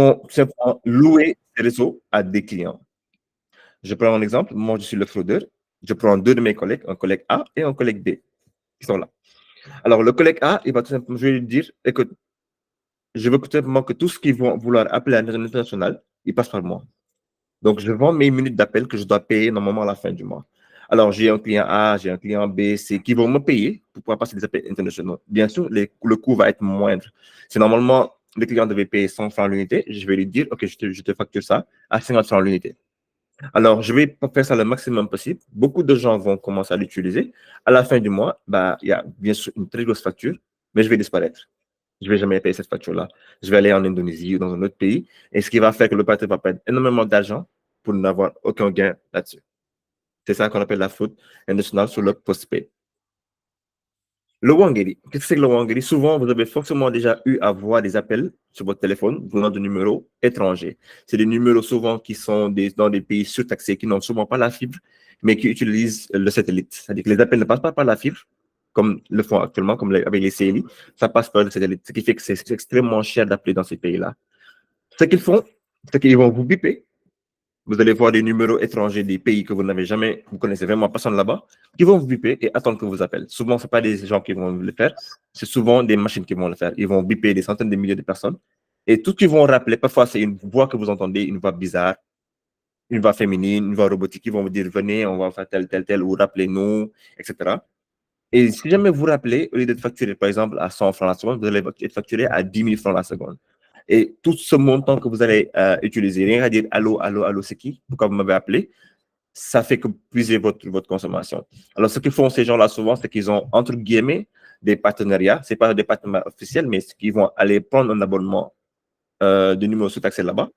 Tout simplement louer ces réseaux à des clients. Je prends un exemple, moi je suis le fraudeur, je prends 2 de mes collègues, un collègue A et un collègue B, qui sont là. Alors le collègue A, il va tout simplement je vais lui dire: «Écoute, je veux tout simplement que tout ce qu'ils vont vouloir appeler à l'international, ils passent par moi». Donc je vends mes minutes d'appel que je dois payer normalement à la fin du mois. Alors j'ai un client A, j'ai un client B, C qui vont me payer pour pouvoir passer des appels internationaux. Bien sûr, le coût va être moindre. Si normalement le client devait payer 100 francs l'unité, je vais lui dire: «OK, je te facture ça à 50 francs l'unité». Alors, je vais faire ça le maximum possible. Beaucoup de gens vont commencer à l'utiliser. À la fin du mois, bah, il y a bien sûr une très grosse facture, mais je vais disparaître. Je ne vais jamais payer cette facture-là. Je vais aller en Indonésie ou dans un autre pays. Et ce qui va faire que l'opérateur va perdre énormément d'argent pour n'avoir aucun gain là-dessus. C'est ça qu'on appelle la fraude internationale sur le postpaid. Le Wangiri. Qu'est-ce que c'est que le Wangiri? Souvent, vous avez forcément déjà eu à voir des appels sur votre téléphone venant de numéros étrangers. C'est des numéros souvent qui sont dans des pays surtaxés, qui n'ont souvent pas la fibre, mais qui utilisent le satellite. C'est-à-dire que les appels ne passent pas par la fibre, comme le font actuellement, comme avec les CLI, ça passe par le satellite, ce qui fait que c'est extrêmement cher d'appeler dans ces pays-là. Ce qu'ils font, c'est qu'ils vont vous biper. Vous allez voir des numéros étrangers des pays que vous n'avez jamais, vous connaissez vraiment personne là-bas, qui vont vous biper et attendre que vous appellent. Souvent, ce n'est pas des gens qui vont le faire, c'est souvent des machines qui vont le faire. Ils vont biper des centaines de milliers de personnes et tout ce qu'ils vont rappeler, parfois c'est une voix que vous entendez, une voix bizarre, une voix féminine, une voix robotique, ils vont vous dire venez, on va faire tel, ou rappelez-nous, etc. Et si jamais vous rappelez, au lieu d'être facturé par exemple à 100 francs la seconde, vous allez être facturé à 10 000 francs la seconde. Et tout ce montant que vous allez utiliser, rien à dire allô, allô, allô, c'est qui? Pourquoi vous m'avez appelé? Ça fait que puiser votre consommation. Alors, ce que font ces gens-là souvent, c'est qu'ils ont, entre guillemets, des partenariats. Ce n'est pas des partenariats officiels, mais qu'ils vont aller prendre un abonnement de numéro sous-taxé là-bas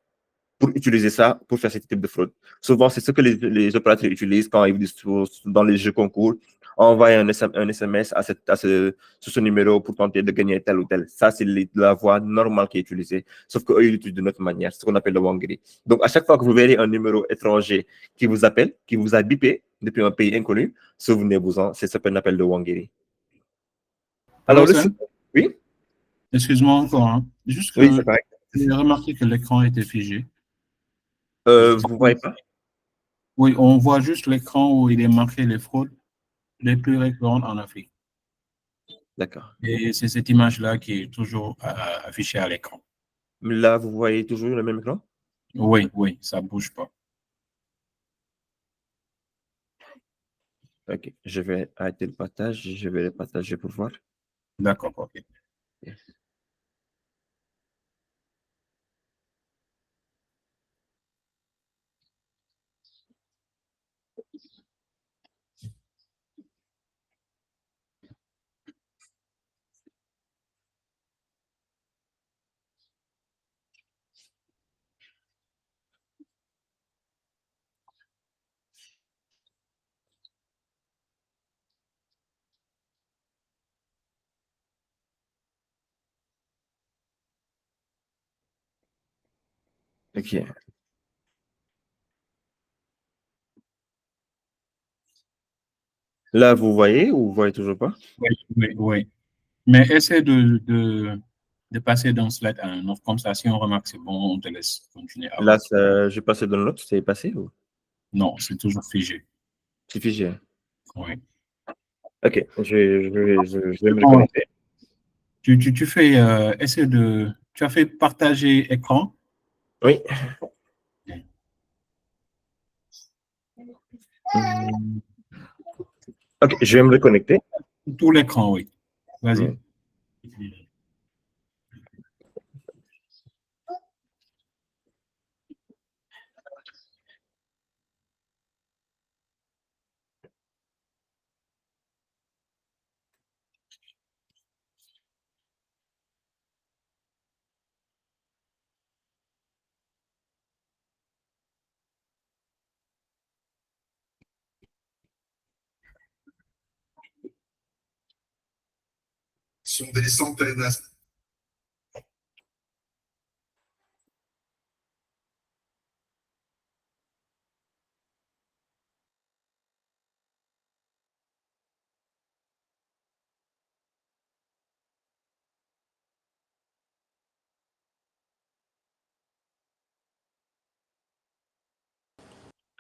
pour utiliser ça pour faire ce type de fraude. Souvent, c'est ce que les opérateurs utilisent quand ils disent dans les jeux concours, envoyer un SMS sur ce numéro pour tenter de gagner tel ou tel. Ça, c'est la voie normale qui est utilisée. Sauf qu'eux, ils l'utilisent d'une autre manière, ce qu'on appelle le Wangiri. Donc, à chaque fois que vous verrez un numéro étranger qui vous appelle, qui vous a bipé depuis un pays inconnu, souvenez-vous-en, c'est ce qu'on appelle le Wangiri. Alors, Alors, le ça, site, oui, excuse-moi encore, hein. Juste oui, c'est que correct. j'ai remarqué que l'écran était figé. Vous ne voyez pas? Oui, on voit juste l'écran où il est marqué les fraudes les plus récurrentes en Afrique. D'accord. Et c'est cette image-là qui est toujours affichée à l'écran. Là, vous voyez toujours le même écran? Oui, oui, ça ne bouge pas. Ok, je vais arrêter le partage, je vais le partager pour voir. D'accord, ok. Ok. Là, vous voyez ou vous voyez toujours pas? Oui, oui, oui. Mais essaie de passer d'un slide à un autre. Comme ça, si on remarque c'est bon, on te laisse continuer à Là, avancer. je passe dans l'autre, c'est passé ou Non, c'est toujours figé. c'est figé? Oui. Ok, je vais me Bon, reconnecter. tu fais, essaie tu as fait partager écran. Oui. Hmm. Ok, je vais me reconnecter. Tout l'écran, oui. Vas-y. Hmm. Sont des centaines.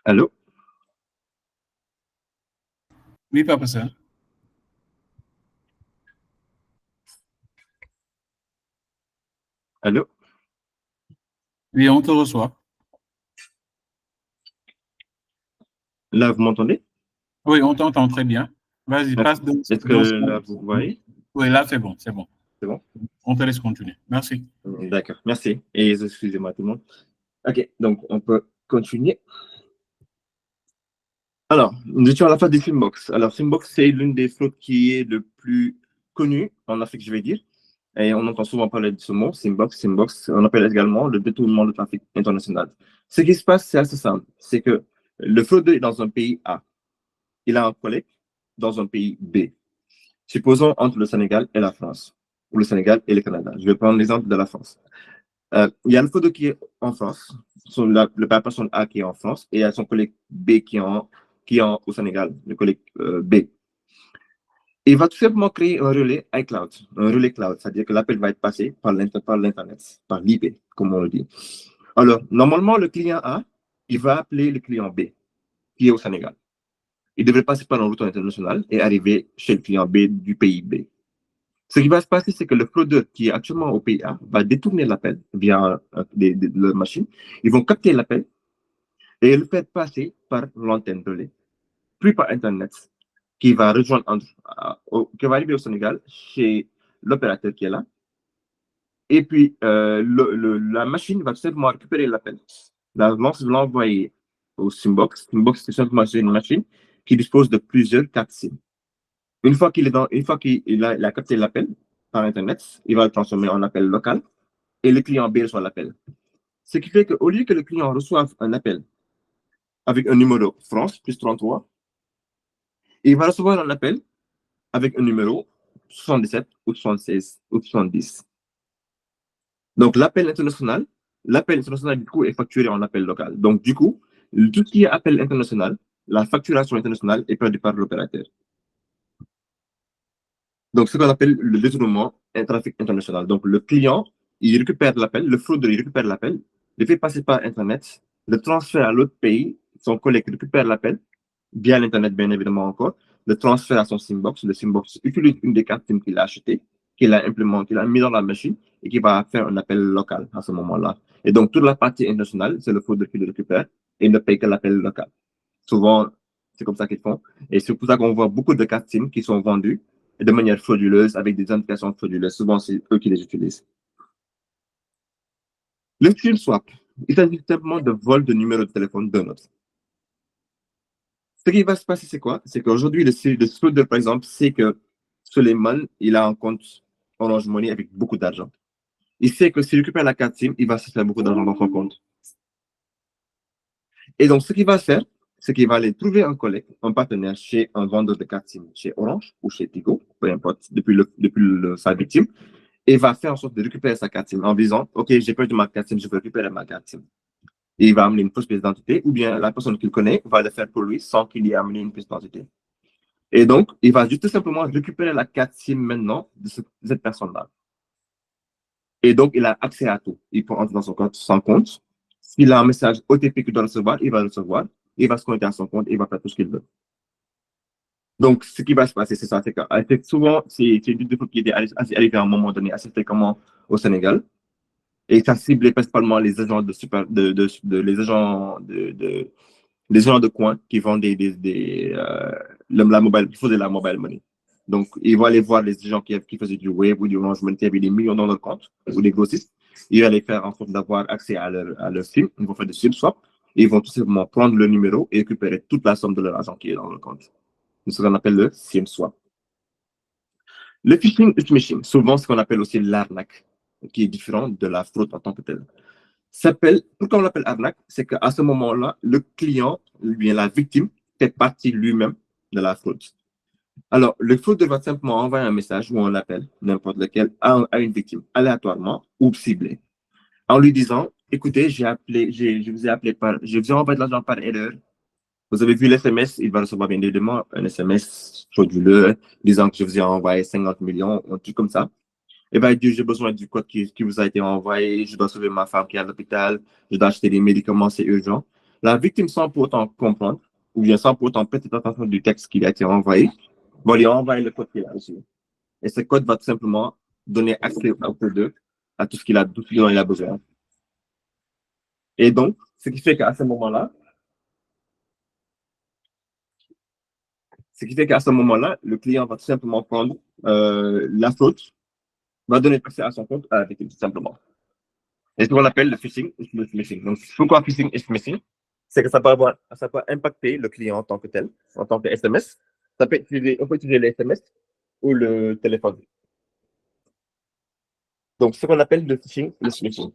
Allô? Oui, Papa Sir. Allô? Oui, on te reçoit. Là, vous m'entendez? Oui, on t'entend très bien. Vas-y, passe Est-ce que dans là, vous voyez? Oui, là, c'est bon, c'est bon. C'est bon? On te laisse continuer. Merci. D'accord, merci. Et excusez-moi tout le monde. OK, donc on peut continuer. Alors, nous étions à la phase des Simbox. Alors, Simbox, c'est l'une des fraudes qui est le plus connue en Afrique, je vais dire. Et on entend souvent parler de ce mot, Simbox, Simbox. On appelle également le détournement de trafic international. Ce qui se passe, c'est assez simple. C'est que le fraudeur est dans un pays A. Il a un collègue dans un pays B. Supposons entre le Sénégal et la France, ou le Sénégal et le Canada. Je vais prendre l'exemple de la France. Il y a le fraudeur qui est en France, la personne A qui est en France, et il y a son collègue B qui est au Sénégal, le collègue B. Il va tout simplement créer un relais iCloud, un relais cloud, c'est-à-dire que l'appel va être passé par l'Internet, par l'IP, comme on le dit. Alors, normalement, le client A, il va appeler le client B, qui est au Sénégal. Il devrait passer par un routeur international et arriver chez le client B du pays B. Ce qui va se passer, c'est que le fraudeur qui est actuellement au pays A va détourner l'appel via leur machine. Ils vont capter l'appel et le faire passer par l'antenne relais, plus par Internet, qui va qui va arriver au Sénégal chez l'opérateur qui est là. Et puis, la machine va tout simplement récupérer l'appel. La lance va l'envoyer au Simbox. Simbox, c'est simplement une machine qui dispose de plusieurs cartes SIM. Une fois qu'il a capté l'appel par Internet, il va le transformer en appel local et le client B reçoit l'appel. Ce qui fait qu'au lieu que le client reçoive un appel avec un numéro France plus 33, il va recevoir un appel avec un numéro 77 ou 76 ou 70. Donc, l'appel international, du coup, est facturé en appel local. Donc, du coup, tout ce qui est appel international, la facturation internationale est perdue par l'opérateur. Donc, ce qu'on appelle le détournement trafic international. Donc, le client, il récupère l'appel, le fraudeur, il récupère l'appel, le fait passer par Internet, le transfert à l'autre pays, son collègue récupère l'appel, via l'Internet, bien évidemment encore, le transfert à son Simbox. Le Simbox utilise une des cartes SIM qu'il a achetées, qu'il a implémentée, qu'il a mis dans la machine et qui va faire un appel local à ce moment-là. Et donc, toute la partie internationale, c'est le fraudeur qui le récupère et ne paye que l'appel local. Souvent, c'est comme ça qu'ils font. Et c'est pour ça qu'on voit beaucoup de cartes SIM qui sont vendues de manière frauduleuse, avec des indications frauduleuses. Souvent, c'est eux qui les utilisent. Le SIM swap, il s'agit simplement de vol de numéro de téléphone d'un autre. Ce qui va se passer, c'est quoi? C'est qu'aujourd'hui, le fraudeur, par exemple, sait que Suleiman, il a un compte Orange Money avec beaucoup d'argent. Il sait que s'il récupère la carte SIM, il va se faire beaucoup d'argent dans son compte. Et donc, ce qu'il va faire, c'est qu'il va aller trouver un collègue, un partenaire chez un vendeur de cartes SIM, chez Orange ou chez Tigo, peu importe, depuis sa victime, et va faire en sorte de récupérer sa carte SIM en disant, OK, j'ai perdu ma carte SIM, je veux récupérer ma carte SIM. Et il va amener une fausse pièce d'identité, ou bien la personne qu'il connaît va le faire pour lui sans qu'il y ait amené une pièce d'identité. Et donc, il va juste simplement récupérer la carte SIM maintenant de cette personne-là. Et donc, il a accès à tout. Il peut entrer dans son compte. S'il a un message OTP qu'il doit recevoir, il va le recevoir. Il va se connecter à son compte et il va faire tout ce qu'il veut. Donc, ce qui va se passer, c'est ça. C'est que souvent, c'est une défaut qui est arrivé à un moment donné assez fréquemment au Sénégal. Et ça ciblait principalement les agents les agents de coin qui vendent qui faisaient la mobile money. Donc, ils vont aller voir les gens qui faisaient du web ou du Orange Money, qui avaient des millions dans leur compte, ou des grossistes. Ils vont aller faire en sorte d'avoir accès à leur SIM. Ils vont faire des SIM swap. Et ils vont tout simplement prendre le numéro et récupérer toute la somme de leur argent qui est dans leur compte. C'est ce qu'on appelle le SIM swap. Le phishing phishing, souvent ce qu'on appelle aussi l'arnaque, qui est différent de la fraude en tant que telle. Pourquoi on l'appelle arnaque? C'est qu'à ce moment-là, le client, bien la victime, fait partie lui-même de la fraude. Alors, le fraudeur va simplement envoyer un message ou un appel, n'importe lequel, à une victime, aléatoirement ou ciblé, en lui disant, écoutez, je vous ai appelé je vous ai envoyé de l'argent par erreur. Vous avez vu l'SMS, il va recevoir bien évidemment un SMS frauduleux disant que je vous ai envoyé 50 millions, un truc comme ça. Et bien, il dit, j'ai besoin du code qui vous a été envoyé, je dois sauver ma femme qui est à l'hôpital, je dois acheter des médicaments, c'est urgent. La victime, sans pour autant comprendre, ou bien sans pour autant prêter attention du texte qui a été envoyé, va lui envoyer le code qu'il a reçu. Et ce code va tout simplement donner accès au code à tout ce tout ce dont il a besoin. Et donc, ce qui fait qu'à ce moment-là, le client va tout simplement prendre la faute, va donner accès à son compte à la victime, tout simplement. Et ce qu'on appelle le phishing et le smishing. Donc, pourquoi phishing et smishing? C'est que ça peut impacter le client en tant que tel, en tant que SMS. On peut utiliser les SMS ou le téléphone. Donc, ce qu'on appelle le phishing et le smishing.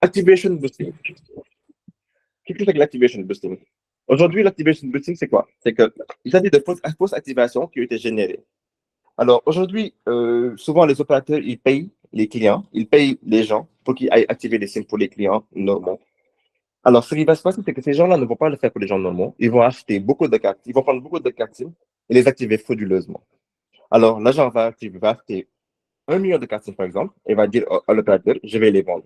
Activation boosting. Qu'est-ce que c'est que l'activation boosting? Aujourd'hui, l'activation boosting, c'est quoi? C'est qu'il s'agit de fausses activations qui ont été générées. Alors, aujourd'hui, souvent, les opérateurs, ils payent les clients, ils payent les gens pour qu'ils aillent activer des SIM pour les clients normaux. Alors, ce qui va se passer, c'est que ces gens-là ne vont pas le faire pour les gens normaux. Ils vont acheter beaucoup de cartes, ils vont prendre beaucoup de cartes SIM et les activer frauduleusement. Alors, l'agent va acheter 1 million de cartes SIM, par exemple, et va dire à l'opérateur, je vais les vendre.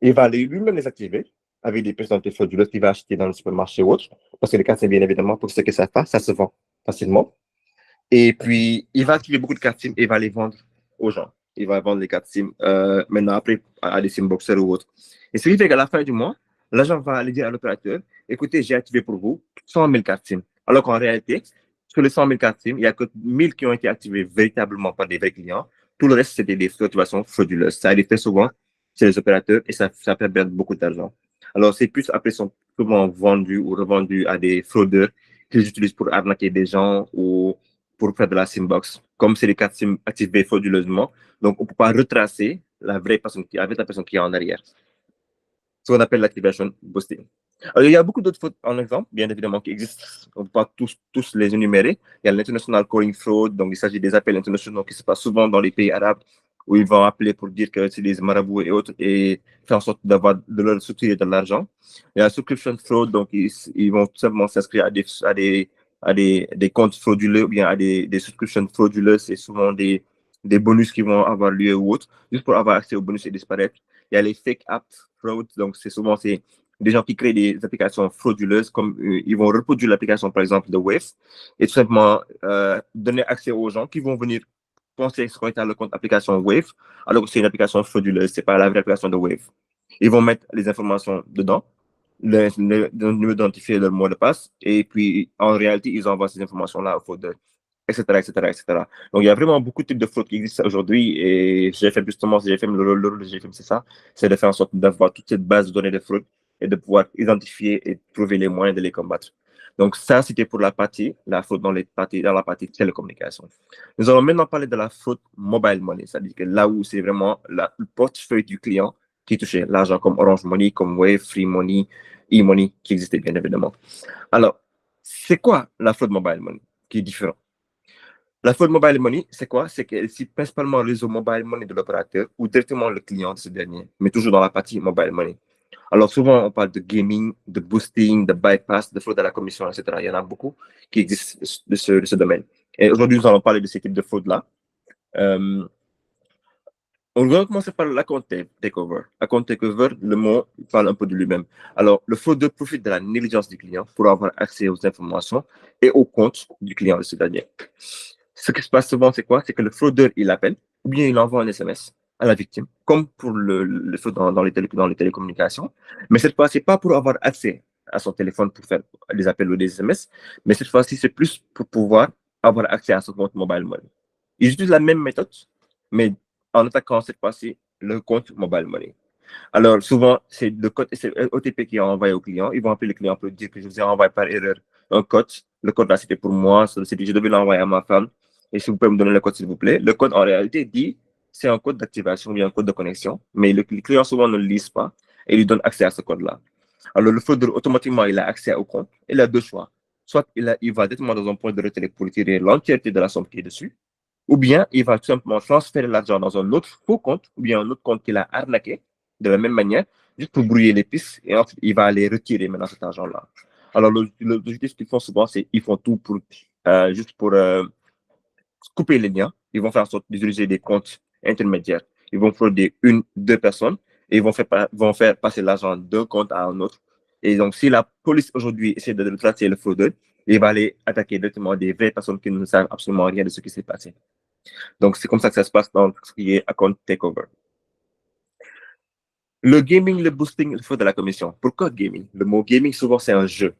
Il va lui-même les activer avec des personnalités frauduleuses qu'il va acheter dans le supermarché ou autre, parce que les cartes SIM, bien évidemment, pour ce que ça fait, ça se vend facilement. Et puis, il va activer beaucoup de cartes SIM et il va les vendre aux gens. Il va vendre les cartes SIM maintenant après à des SIM boxers ou autres. Et ce qui fait qu'à la fin du mois, l'agent va aller dire à l'opérateur, écoutez, j'ai activé pour vous 100 000 cartes SIM. Alors qu'en réalité, sur les 100 000 cartes SIM, il n'y a que 1000 qui ont été activées véritablement par des vrais clients. Tout le reste, c'était des activations frauduleuses. Ça a été fait souvent chez les opérateurs et ça fait perdre beaucoup d'argent. Alors, ces puces, après, sont souvent vendues ou revendues à des fraudeurs qu'ils utilisent pour arnaquer des gens ou pour faire de la SIM-box. Comme c'est des cartes SIM activées frauduleusement, donc on ne peut pas retracer la vraie personne qui est en arrière. Ce qu'on appelle l'activation boosting. Alors, il y a beaucoup d'autres fautes en exemple, bien évidemment, qui existent. On ne peut pas tous les énumérer. Il y a l'international calling fraud, donc il s'agit des appels internationaux qui se passent souvent dans les pays arabes où ils vont appeler pour dire que c'est des marabouts et autres et faire en sorte de leur soutirer de l'argent. Il y a subscription fraud, donc ils vont tout simplement s'inscrire à des comptes frauduleux ou bien à des subscriptions frauduleuses. C'est souvent des bonus qui vont avoir lieu ou autre, juste pour avoir accès aux bonus et disparaître. Il y a les fake apps fraud, donc c'est souvent des gens qui créent des applications frauduleuses, comme ils vont reproduire l'application, par exemple, de Wave, et tout simplement donner accès aux gens qui vont venir penser se connecter à leur compte application Wave, alors que c'est une application frauduleuse, c'est pas la vraie application de Wave. Ils vont mettre les informations dedans, le numéro d'identifié, le mot de passe, et puis en réalité, ils envoient ces informations-là au fraudeur, etc., etc., etc. Donc, il y a vraiment beaucoup de types de fraudes qui existent aujourd'hui, et GFM, justement, le rôle de GFM, c'est ça, c'est de faire en sorte d'avoir toute cette base de données de fraude et de pouvoir identifier et trouver les moyens de les combattre. Donc, ça, c'était pour la fraude dans la partie télécommunication. Nous allons maintenant parler de la fraude mobile money, c'est-à-dire que là où c'est vraiment le portefeuille du client qui touchait l'argent comme Orange Money, comme Wave, Free Money, e-money, qui existait bien évidemment. Alors, c'est quoi la fraude mobile money qui est différent? La fraude mobile money, c'est quoi? C'est qu'elle cible principalement le réseau mobile money de l'opérateur ou directement le client de ce dernier, mais toujours dans la partie mobile money. Alors souvent, on parle de gaming, de boosting, de bypass, de fraude à la commission, etc. Il y en a beaucoup qui existent de ce domaine. Et aujourd'hui, nous allons parler de ces types de fraudes-là. On va commencer par l'account takeover. Account takeover, le mot parle un peu de lui-même. Alors, le fraudeur profite de la négligence du client pour avoir accès aux informations et aux comptes du client de ce dernier. Ce qui se passe souvent, c'est quoi? C'est que le fraudeur, il appelle ou bien il envoie un SMS à la victime, comme pour le fraude dans les télécommunications. Mais cette fois, c'est pas pour avoir accès à son téléphone pour faire des appels ou des SMS, mais cette fois-ci, c'est plus pour pouvoir avoir accès à son compte mobile money. Ils utilisent la même méthode, mais en attaquant cette fois-ci le compte mobile money. Alors, souvent, c'est le code OTP qui est envoyé au client. Ils vont appeler le client pour dire que je vous ai envoyé par erreur un code. Le code là, c'était pour moi. Je devais l'envoyer à ma femme. Et si vous pouvez me donner le code, s'il vous plaît. Le code, en réalité, dit c'est un code d'activation ou un code de connexion. Mais le client, souvent, ne le lise pas et lui donne accès à ce code-là. Alors, le fraudeur, automatiquement, il a accès au compte. Il a deux choix. Soit il va directement dans un point de retrait pour retirer l'entièreté de la somme qui est dessus, ou bien il va tout simplement transférer l'argent dans un autre faux compte, ou bien un autre compte qu'il a arnaqué de la même manière, juste pour brouiller les pistes, et ensuite il va aller retirer maintenant cet argent-là. Alors, l'objectif qu'ils font souvent, c'est qu'ils font tout pour juste pour couper les liens. Ils vont faire en sorte d'utiliser des comptes intermédiaires. Ils vont frauder une, deux personnes et vont faire passer l'argent d'un compte à un autre. Et donc, si la police aujourd'hui essaie de tracer le fraudeur, il va aller attaquer directement des vraies personnes qui ne savent absolument rien de ce qui s'est passé. Donc, c'est comme ça que ça se passe dans ce qui est account takeover. Le gaming, le boosting, il faut de la commission. Pourquoi gaming? Le mot gaming, souvent, c'est un jeu.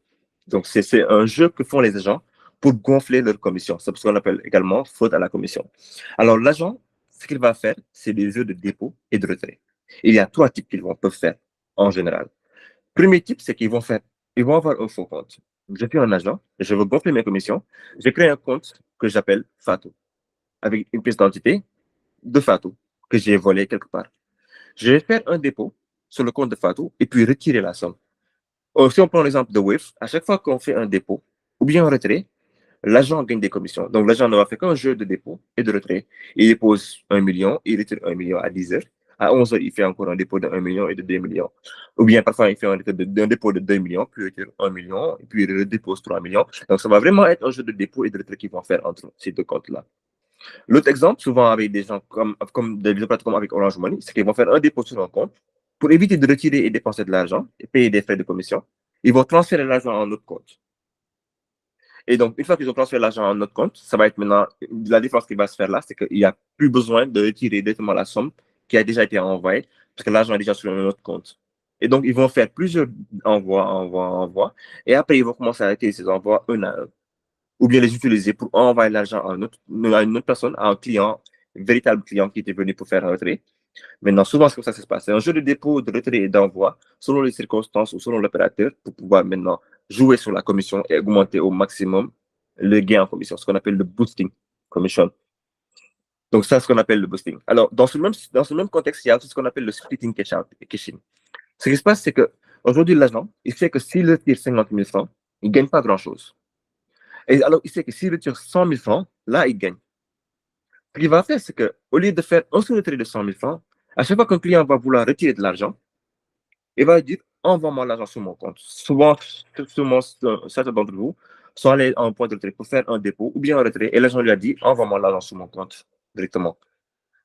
Donc, c'est un jeu que font les agents pour gonfler leur commission. C'est ce qu'on appelle également fraude à la commission. Alors, l'agent, ce qu'il va faire, c'est des jeux de dépôt et de retrait. Il y a trois types qu'ils peuvent faire en général. Premier type, c'est qu'ils vont avoir un faux compte. Je suis un agent, je veux gonfler mes commissions, je crée un compte que j'appelle Fatou, avec une pièce d'identité de Fatou que j'ai volé quelque part. Je vais faire un dépôt sur le compte de Fatou et puis retirer la somme. Si on prend l'exemple de Wave, à chaque fois qu'on fait un dépôt ou bien un retrait, l'agent gagne des commissions. Donc, l'agent ne va faire qu'un jeu de dépôt et de retrait. Il dépose 1 million, il retire 1 million à 10 heures. À 11 heures, il fait encore un dépôt de 1 million et de 2 millions. Ou bien, parfois, il fait un dépôt de 2 millions, puis il retire 1 million, et puis il redépose 3 millions. Donc, ça va vraiment être un jeu de dépôt et de retrait qu'ils vont faire entre ces deux comptes-là. L'autre exemple, souvent avec des gens comme des plateformes avec Orange Money, c'est qu'ils vont faire un dépôt sur un compte pour éviter de retirer et dépenser de l'argent et payer des frais de commission. Ils vont transférer l'argent à un autre compte. Et donc, une fois qu'ils ont transféré l'argent à un autre compte, ça va être maintenant, la différence qui va se faire là, c'est qu'il n'y a plus besoin de retirer directement la somme qui a déjà été envoyée parce que l'argent est déjà sur un autre compte. Et donc, ils vont faire plusieurs envois. Et après, ils vont commencer à arrêter ces envois un à un. Ou bien les utiliser pour envoyer l'argent à une autre personne, à un client, un véritable client qui était venu pour faire un retrait. Maintenant, souvent, c'est comme ça que ça se passe. C'est un jeu de dépôt, de retrait et d'envoi, selon les circonstances ou selon l'opérateur, pour pouvoir maintenant jouer sur la commission et augmenter au maximum le gain en commission, ce qu'on appelle le boosting commission. Donc, ça, c'est ce qu'on appelle le boosting. Alors, dans ce même contexte, il y a aussi ce qu'on appelle le splitting cash-out et cash-in. Ce qui se passe, c'est qu'aujourd'hui, l'agent, il sait que s'il retire 50 000 francs, il ne gagne pas grand-chose. Et alors, il sait que s'il retire 100 000 francs, là, il gagne. Ce qu'il va faire, c'est qu'au lieu de faire un seul retrait de 100 000 francs, à chaque fois qu'un client va vouloir retirer de l'argent, il va dire envoie-moi l'argent sur mon compte. Souvent, certains d'entre vous sont allés à un point de retrait pour faire un dépôt ou bien un retrait et l'agent lui a dit envoie-moi l'argent sur mon compte directement.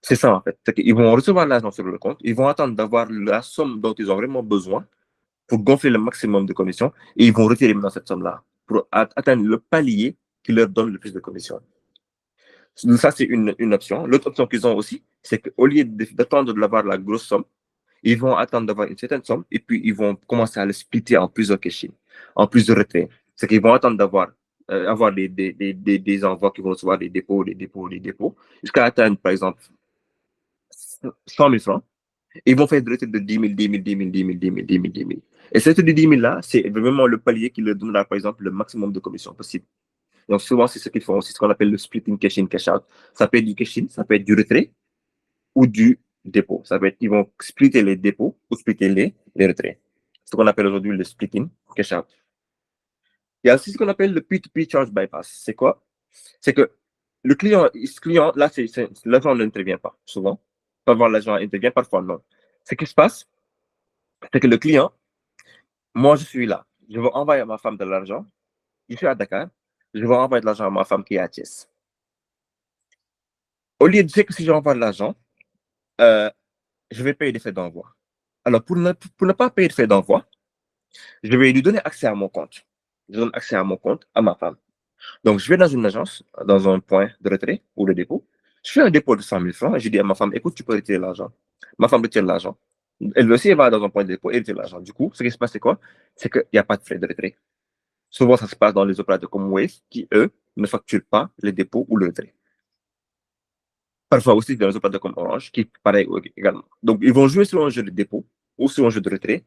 C'est ça en fait. Ils vont recevoir l'argent sur le compte, ils vont attendre d'avoir la somme dont ils ont vraiment besoin pour gonfler le maximum de commissions et ils vont retirer maintenant cette somme-là pour atteindre le palier qui leur donne le plus de commissions. Ça, c'est une option. L'autre option qu'ils ont aussi, c'est qu'au lieu d'attendre d'avoir la grosse somme, ils vont attendre d'avoir une certaine somme et puis ils vont commencer à le splitter en plusieurs cash-in, en plusieurs retraits. C'est qu'ils vont attendre d'avoir avoir des envois qui vont recevoir des dépôts, jusqu'à atteindre, par exemple, 100 000 francs. Ils vont faire des retraits de 10 000, 10 000, 10 000, 10 000, 10 000, 10 000, 10 000. Et cette de 10 000 là, c'est vraiment le palier qui leur donnera, par exemple, le maximum de commissions possible. Donc, souvent, c'est ce qu'ils font. C'est ce qu'on appelle le splitting cash-in, cash-out. Ça peut être du cash-in, ça peut être du retrait ou du dépôt. Ça peut être, ils vont splitter les dépôts ou splitter les retraits. C'est ce qu'on appelle aujourd'hui le splitting cash-out. Il y a aussi ce qu'on appelle le P2P charge bypass. C'est quoi? C'est que le client, là, l'agent n'intervient pas souvent. Parfois, l'agent intervient, parfois non. Ce qui se passe, c'est que le client, moi, je suis là. Je veux envoyer à ma femme de l'argent. Je suis à Dakar. Je veux envoyer de l'argent à ma femme qui est à Thiès. Au lieu de dire que si j'envoie de l'argent, je vais payer des frais d'envoi. Alors, pour ne pas payer de frais d'envoi, je vais lui donner accès à mon compte. Je donne accès à mon compte à ma femme. Donc, je vais dans une agence, dans un point de retrait ou de dépôt. Je fais un dépôt de 100 000 francs et je dis à ma femme, écoute, tu peux retirer l'argent. Ma femme retire l'argent. Elle aussi, elle va dans un point de dépôt et retire l'argent. Du coup, ce qui se passe, c'est quoi? C'est qu'il n'y a pas de frais de retrait. Souvent, ça se passe dans les opérateurs comme Wave qui, eux, ne facturent pas les dépôts ou le retrait. Parfois aussi dans les opérateurs comme Orange qui, pareil également. Donc, ils vont jouer sur un jeu de dépôt ou sur un jeu de retrait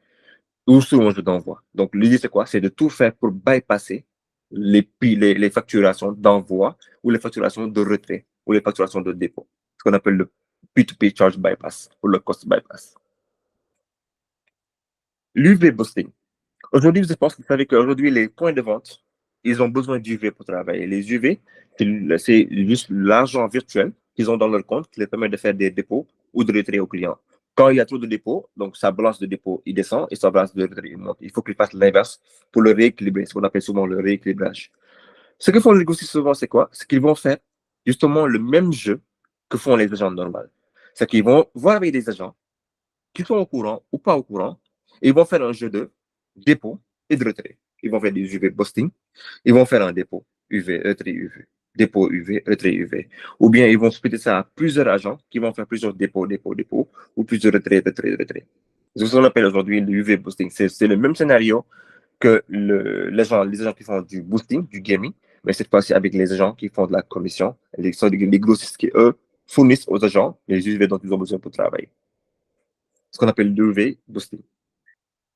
ou sur un jeu d'envoi. Donc, l'idée, c'est quoi? C'est de tout faire pour bypasser les facturations d'envoi ou les facturations de retrait ou les facturations de dépôt. Ce qu'on appelle le P2P charge bypass ou le cost bypass. L'UV boosting. Aujourd'hui, je pense que vous savez qu'aujourd'hui, les points de vente, ils ont besoin d'UV pour travailler. Les UV, c'est juste l'argent virtuel qu'ils ont dans leur compte qui leur permet de faire des dépôts ou de retrait aux clients. Quand il y a trop de dépôts, donc sa balance de dépôt, il descend et sa balance de retrait, il monte. Il faut qu'ils fassent l'inverse pour le rééquilibrer, ce qu'on appelle souvent le rééquilibrage. Ce que font les négociants souvent, c'est quoi? C'est qu'ils vont faire justement le même jeu que font les agents normaux. C'est qu'ils vont voir avec des agents qui sont au courant ou pas au courant, ils vont faire un jeu de dépôt et de retrait. Ils vont faire des UV busting, ils vont faire un dépôt UV, retrait UV, dépôt UV, retrait UV. Ou bien ils vont splitter ça à plusieurs agents qui vont faire plusieurs dépôts, dépôts, dépôts, ou plusieurs retraits, retraits, retraits. C'est ce qu'on appelle aujourd'hui le UV boosting. C'est le même scénario que les agents qui font du boosting, du gaming, mais cette fois-ci avec les agents qui font de la commission, les grossistes qui, eux, fournissent aux agents les UV dont ils ont besoin pour travailler. Ce qu'on appelle l'UV boosting.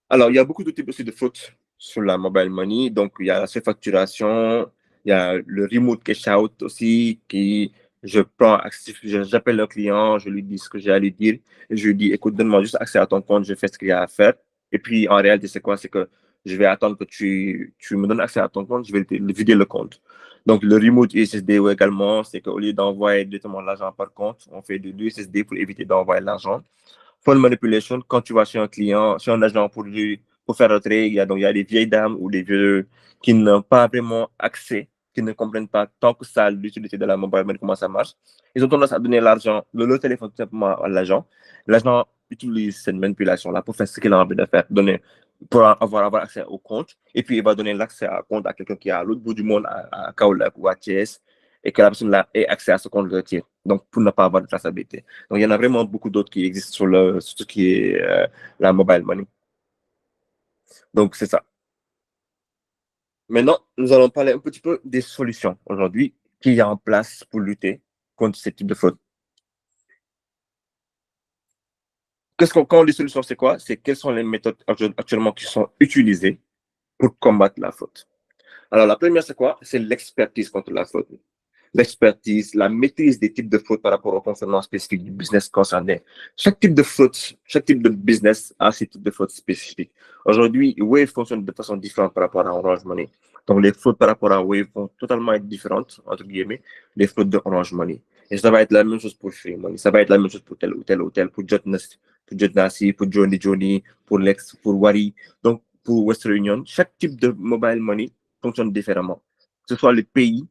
Alors, il y a beaucoup de types aussi de fraude sur la mobile money. Donc, il y a la surfacturation, il y a le remote cash out aussi, qui j'appelle le client, je lui dis ce que j'ai à lui dire, et je lui dis, écoute, donne-moi juste accès à ton compte, je fais ce qu'il y a à faire. Et puis, en réalité, c'est quoi? C'est que je vais attendre que tu me donnes accès à ton compte, je vais vider le compte. Donc, le remote USSD également, c'est qu'au lieu d'envoyer directement l'argent par compte, on fait de l'USSD pour éviter d'envoyer l'argent. Phone manipulation, quand tu vas chez un client, chez un agent pour faire retrait, donc il y a des vieilles dames ou des vieux qui n'ont pas vraiment accès, qui ne comprennent pas tant que ça l'utilité de la mobile money, comment ça marche. Ils ont tendance à donner l'argent, le téléphone tout simplement à l'agent. L'agent utilise cette manipulation-là pour faire ce qu'il a envie de faire, pour avoir accès au compte. Et puis, il va donner l'accès à compte à quelqu'un qui est à l'autre bout du monde, à Kaolack ou à Thiès, et que la personne-là ait accès à ce compte de retire. Donc, pour ne pas avoir de traçabilité. Donc, il y en a vraiment beaucoup d'autres qui existent sur ce qui est la mobile money. Donc, c'est ça. Maintenant, nous allons parler un petit peu des solutions aujourd'hui qu'il y a en place pour lutter contre ce type de fraude. Quand on dit solution, c'est quoi? C'est quelles sont les méthodes actuellement qui sont utilisées pour combattre la fraude. Alors, la première, c'est quoi? C'est l'expertise contre la fraude. L'expertise, la maîtrise des types de fraude par rapport au fonctionnement spécifique du business concerné. Chaque type de fraude, chaque type de business a ses types de fraude spécifiques. Aujourd'hui, Wave fonctionne de façon différente par rapport à Orange Money. Donc, les fraudes par rapport à Wave vont totalement être différentes, entre guillemets, des fraudes de Orange Money. Et ça va être la même chose pour Free Money. Ça va être la même chose pour tel ou tel hôtel, pour Jotnassi, pour Johnny, pour Lex, pour Wari. Donc, pour Western Union, chaque type de mobile money fonctionne différemment. Que ce soit le pays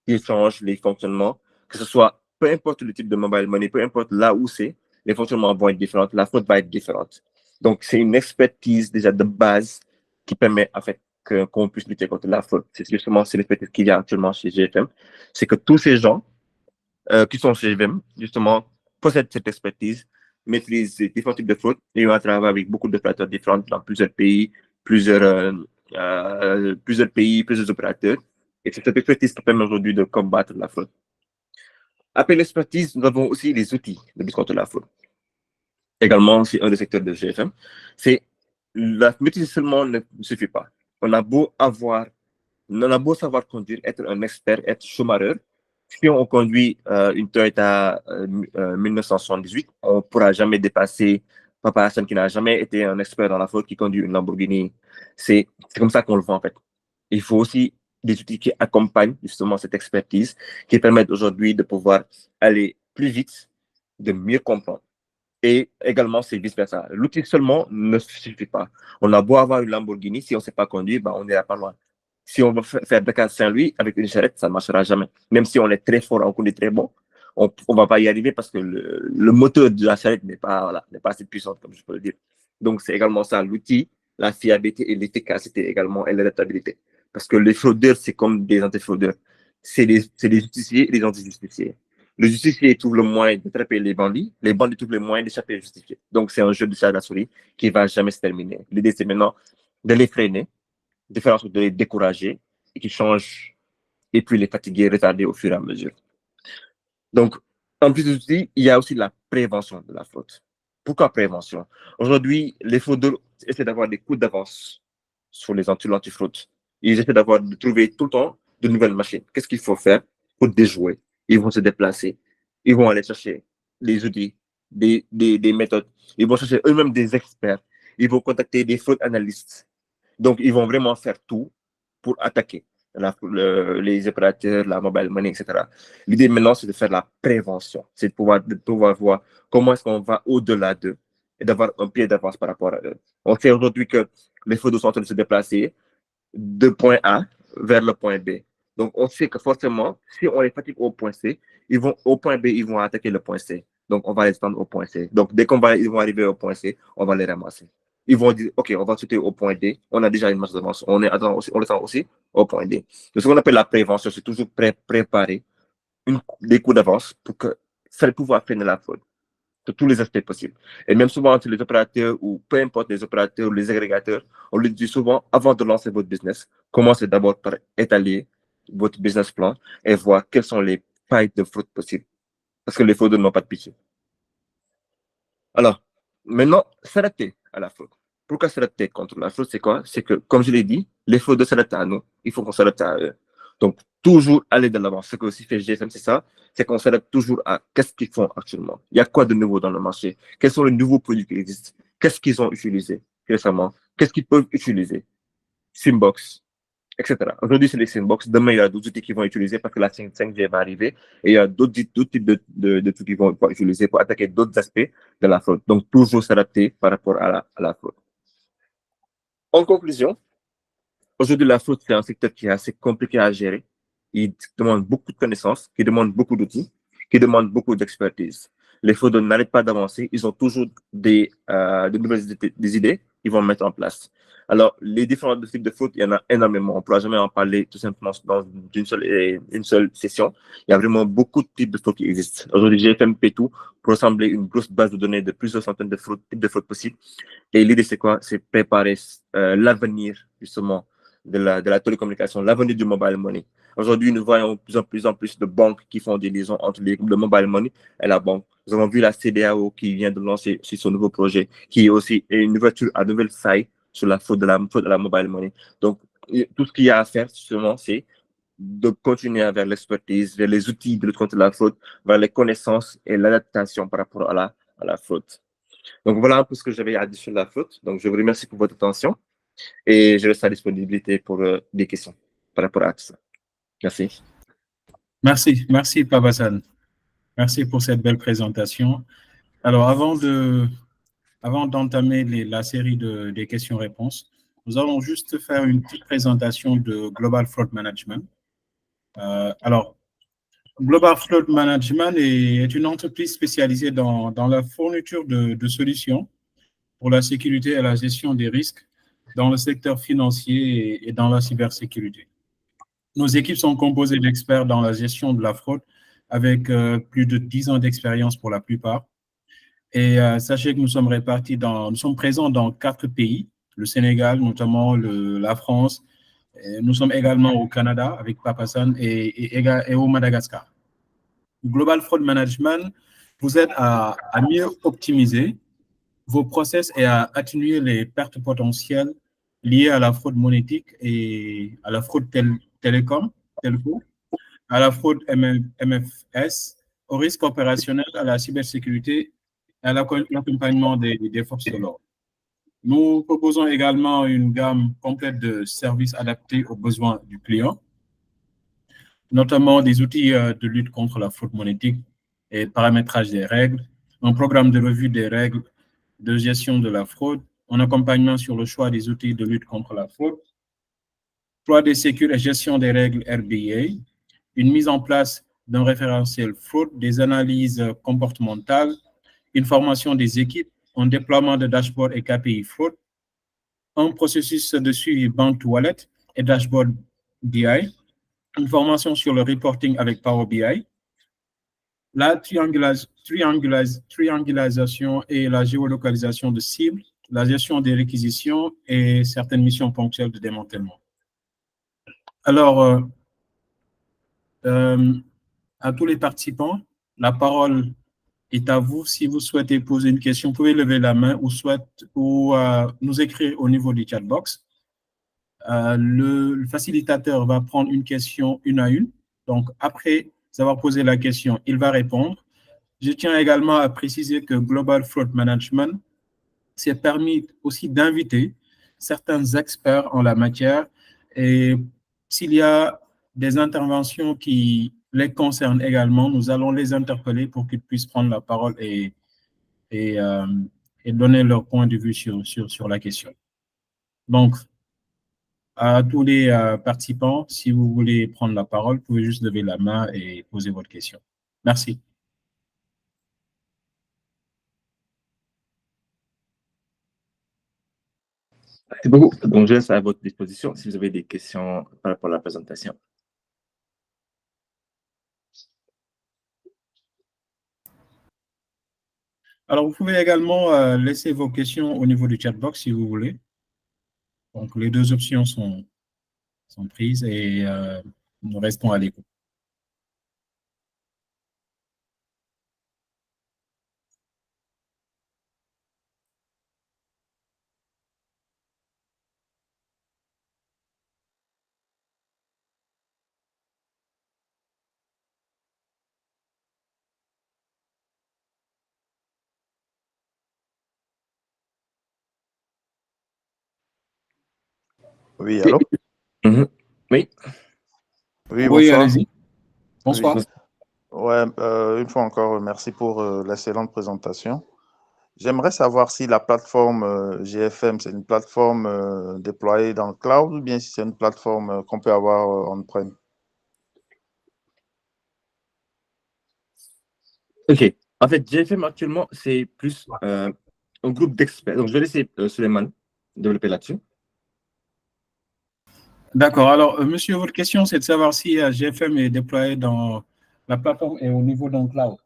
qui change les fonctionnements, que ce soit, peu importe le type de mobile money, peu importe là où c'est, les fonctionnements vont être différents, la fraude va être différente. Donc, c'est une expertise déjà de base qui permet, en fait, qu'on puisse lutter contre la fraude. C'est justement l'expertise qu'il y a actuellement chez GFM. C'est que tous ces gens qui sont chez GFM, justement, possèdent cette expertise, maîtrisent différents types de fraude et ont travaillé avec beaucoup d'opérateurs différents dans plusieurs pays, plusieurs opérateurs. Et c'est cette expertise qui permet aujourd'hui de combattre la fraude. Après l'expertise, nous avons aussi les outils de lutte contre la fraude. Également, c'est un des secteurs de GFM. C'est la maîtrise seulement ne suffit pas. On a beau savoir conduire, être un expert, être chauffeur. Si on conduit une Toyota 1978, on ne pourra jamais dépasser Papa Hassan qui n'a jamais été un expert dans la fraude qui conduit une Lamborghini. C'est comme ça qu'on le voit en fait. Il faut aussi des outils qui accompagnent justement cette expertise, qui permettent aujourd'hui de pouvoir aller plus vite, de mieux comprendre. Et également, c'est vice-versa. L'outil seulement ne suffit pas. On a beau avoir une Lamborghini, si on ne sait pas conduire, on n'ira pas loin. Si on veut faire Dakar Saint-Louis avec une charrette, ça ne marchera jamais. Même si on est très fort, on connaît très bon, on ne va pas y arriver parce que le moteur de la charrette n'est pas assez puissant, comme je peux le dire. Donc, c'est également ça, l'outil, la fiabilité et l'efficacité également, et l'adaptabilité. Parce que les fraudeurs, c'est comme des antifraudeurs. C'est des justiciers et des anti-justiciers. Le justicier trouve le moyen d'attraper les bandits trouvent le moyen d'échapper au justicier. Donc, c'est un jeu de chat à la souris qui ne va jamais se terminer. L'idée, c'est maintenant de les freiner, de faire en sorte de les décourager et qu'ils changent et puis les fatiguer, retarder au fur et à mesure. Donc, en plus de outils, il y a aussi la prévention de la fraude. Pourquoi prévention? Aujourd'hui, les fraudeurs essaient d'avoir des coups d'avance sur les anti-fraude. Ils essaient de trouver tout le temps de nouvelles machines. Qu'est-ce qu'il faut faire pour déjouer? Ils vont se déplacer. Ils vont aller chercher des outils, des méthodes. Ils vont chercher eux-mêmes des experts. Ils vont contacter des fraudes analystes. Donc, ils vont vraiment faire tout pour attaquer les opérateurs, la mobile money, etc. L'idée maintenant, c'est de faire la prévention. C'est de pouvoir voir comment est-ce qu'on va au-delà d'eux et d'avoir un pied d'avance par rapport à eux. On sait aujourd'hui que les fraudeurs sont en train de se déplacer de point A vers le point B. Donc, on sait que forcément, si on les fatigue au point C, au point B, ils vont attaquer le point C. Donc, on va les attendre au point C. Donc, dès ils vont arriver au point C, on va les ramasser. Ils vont dire, OK, on va sauter au point D. On a déjà une marge d'avance. On les attend aussi au point D. Donc, ce qu'on appelle la prévention, c'est toujours préparer des coups d'avance pour pouvoir freiner la fraude de tous les aspects possibles. Et même souvent entre les opérateurs ou peu importe les opérateurs ou les agrégateurs, on lui dit souvent, avant de lancer votre business, commencez d'abord par étaler votre business plan et voir quelles sont les failles de fraude possibles. Parce que les fraudeurs n'ont pas de pitié. Alors, maintenant, s'adapter à la fraude. Pourquoi s'adapter contre la fraude? C'est quoi? C'est que, comme je l'ai dit, les fraudeurs s'adaptent à nous. Il faut qu'on s'adapte à eux. Donc, toujours aller de l'avant. Ce que aussi fait GSM, c'est ça. C'est qu'on s'adapte toujours à qu'est-ce qu'ils font actuellement. Il y a quoi de nouveau dans le marché? Quels sont les nouveaux produits qui existent? Qu'est-ce qu'ils ont utilisé récemment? Qu'est-ce qu'ils peuvent utiliser? Simbox, etc. Aujourd'hui, c'est les Simbox. Demain, il y a d'autres outils qui vont utiliser parce que la 5G va arriver. Et il y a d'autres types de trucs qui vont utiliser pour attaquer d'autres aspects de la fraude. Donc, toujours s'adapter par rapport à la fraude. En conclusion, aujourd'hui, la fraude, c'est un secteur qui est assez compliqué à gérer. Il demande beaucoup de connaissances, qui demande beaucoup d'outils, qui demande beaucoup d'expertise. Les fraudeurs n'arrêtent pas d'avancer. Ils ont toujours de nouvelles idées qu'ils vont mettre en place. Alors, les différents types de fraude, il y en a énormément. On ne pourra jamais en parler tout simplement dans une seule session. Il y a vraiment beaucoup de types de fraude qui existent. Aujourd'hui, GFM fait tout pour assembler une grosse base de données de plusieurs centaines de types de fraudes possibles. Et l'idée, c'est quoi? C'est préparer l'avenir, justement, de la télécommunication, l'avenir du mobile money. Aujourd'hui, nous voyons de plus en plus de banques qui font des liaisons entre le mobile money et la banque. Nous avons vu la CDAO qui vient de lancer son nouveau projet, qui est aussi une ouverture à nouvelle faille sur la fraude de la mobile money. Donc, tout ce qu'il y a à faire, justement, c'est de continuer vers l'expertise, vers les outils de lutte contre la fraude, vers les connaissances et l'adaptation par rapport à la fraude. Donc, voilà un peu ce que j'avais à dire sur la fraude. Donc, je vous remercie pour votre attention et je reste à disponibilité pour des questions par rapport à tout ça. Merci. Merci Papasan. Merci pour cette belle présentation. Alors, avant d'entamer la série des questions-réponses, nous allons juste faire une petite présentation de Global Fraud Management. Alors, Global Fraud Management est une entreprise spécialisée dans la fourniture de solutions pour la sécurité et la gestion des risques dans le secteur financier et dans la cybersécurité. Nos équipes sont composées d'experts dans la gestion de la fraude avec plus de 10 ans d'expérience pour la plupart. Et sachez que nous sommes présents dans 4 pays, le Sénégal, notamment la France. Et nous sommes également au Canada avec Papasan et au Madagascar. Global Fraud Management vous aide à mieux optimiser vos process et à atténuer les pertes potentielles liées à la fraude monétique et à la fraude telco, à la fraude MFS, au risque opérationnel, à la cybersécurité et à l'accompagnement des forces de l'ordre. Nous proposons également une gamme complète de services adaptés aux besoins du client, notamment des outils de lutte contre la fraude monétique et paramétrage des règles, un programme de revue des règles de gestion de la fraude, un accompagnement sur le choix des outils de lutte contre la fraude, choix des sécurités et gestion des règles RBA, une mise en place d'un référentiel fraude, des analyses comportementales, une formation des équipes, un déploiement de dashboard et KPI fraude, un processus de suivi bank to wallet et dashboard BI, une formation sur le reporting avec Power BI, la triangularisation et la géolocalisation de cibles, la gestion des réquisitions et certaines missions ponctuelles de démantèlement. Alors, à tous les participants, la parole est à vous. Si vous souhaitez poser une question, vous pouvez lever la main ou nous écrire au niveau du chat box. Le facilitateur va prendre une question une à une. Donc, après avoir posé la question, il va répondre. Je tiens également à préciser que Global Fraud Management s'est permis aussi d'inviter certains experts en la matière et s'il y a des interventions qui les concernent également, nous allons les interpeller pour qu'ils puissent prendre la parole et donner leur point de vue sur la question. Donc, à tous les participants, si vous voulez prendre la parole, vous pouvez juste lever la main et poser votre question. Merci. C'est beaucoup. Donc, je reste à votre disposition si vous avez des questions par rapport à la présentation. Alors, vous pouvez également laisser vos questions au niveau du chat box si vous voulez. Donc, les deux options sont prises et nous restons à l'écoute. Oui, allô? Oui. Oui, Oui, bonsoir. allez-y. Bonsoir. Oui. Ouais, une fois encore, merci pour l'excellente présentation. J'aimerais savoir si la plateforme GFM, c'est une plateforme déployée dans le cloud ou bien si c'est une plateforme qu'on peut avoir on-prem. OK. En fait, GFM actuellement, c'est plus un groupe d'experts. Donc, je vais laisser Suleiman développer là-dessus. D'accord. Alors, monsieur, votre question, c'est de savoir si GFM est déployé dans la plateforme et au niveau d'un cloud.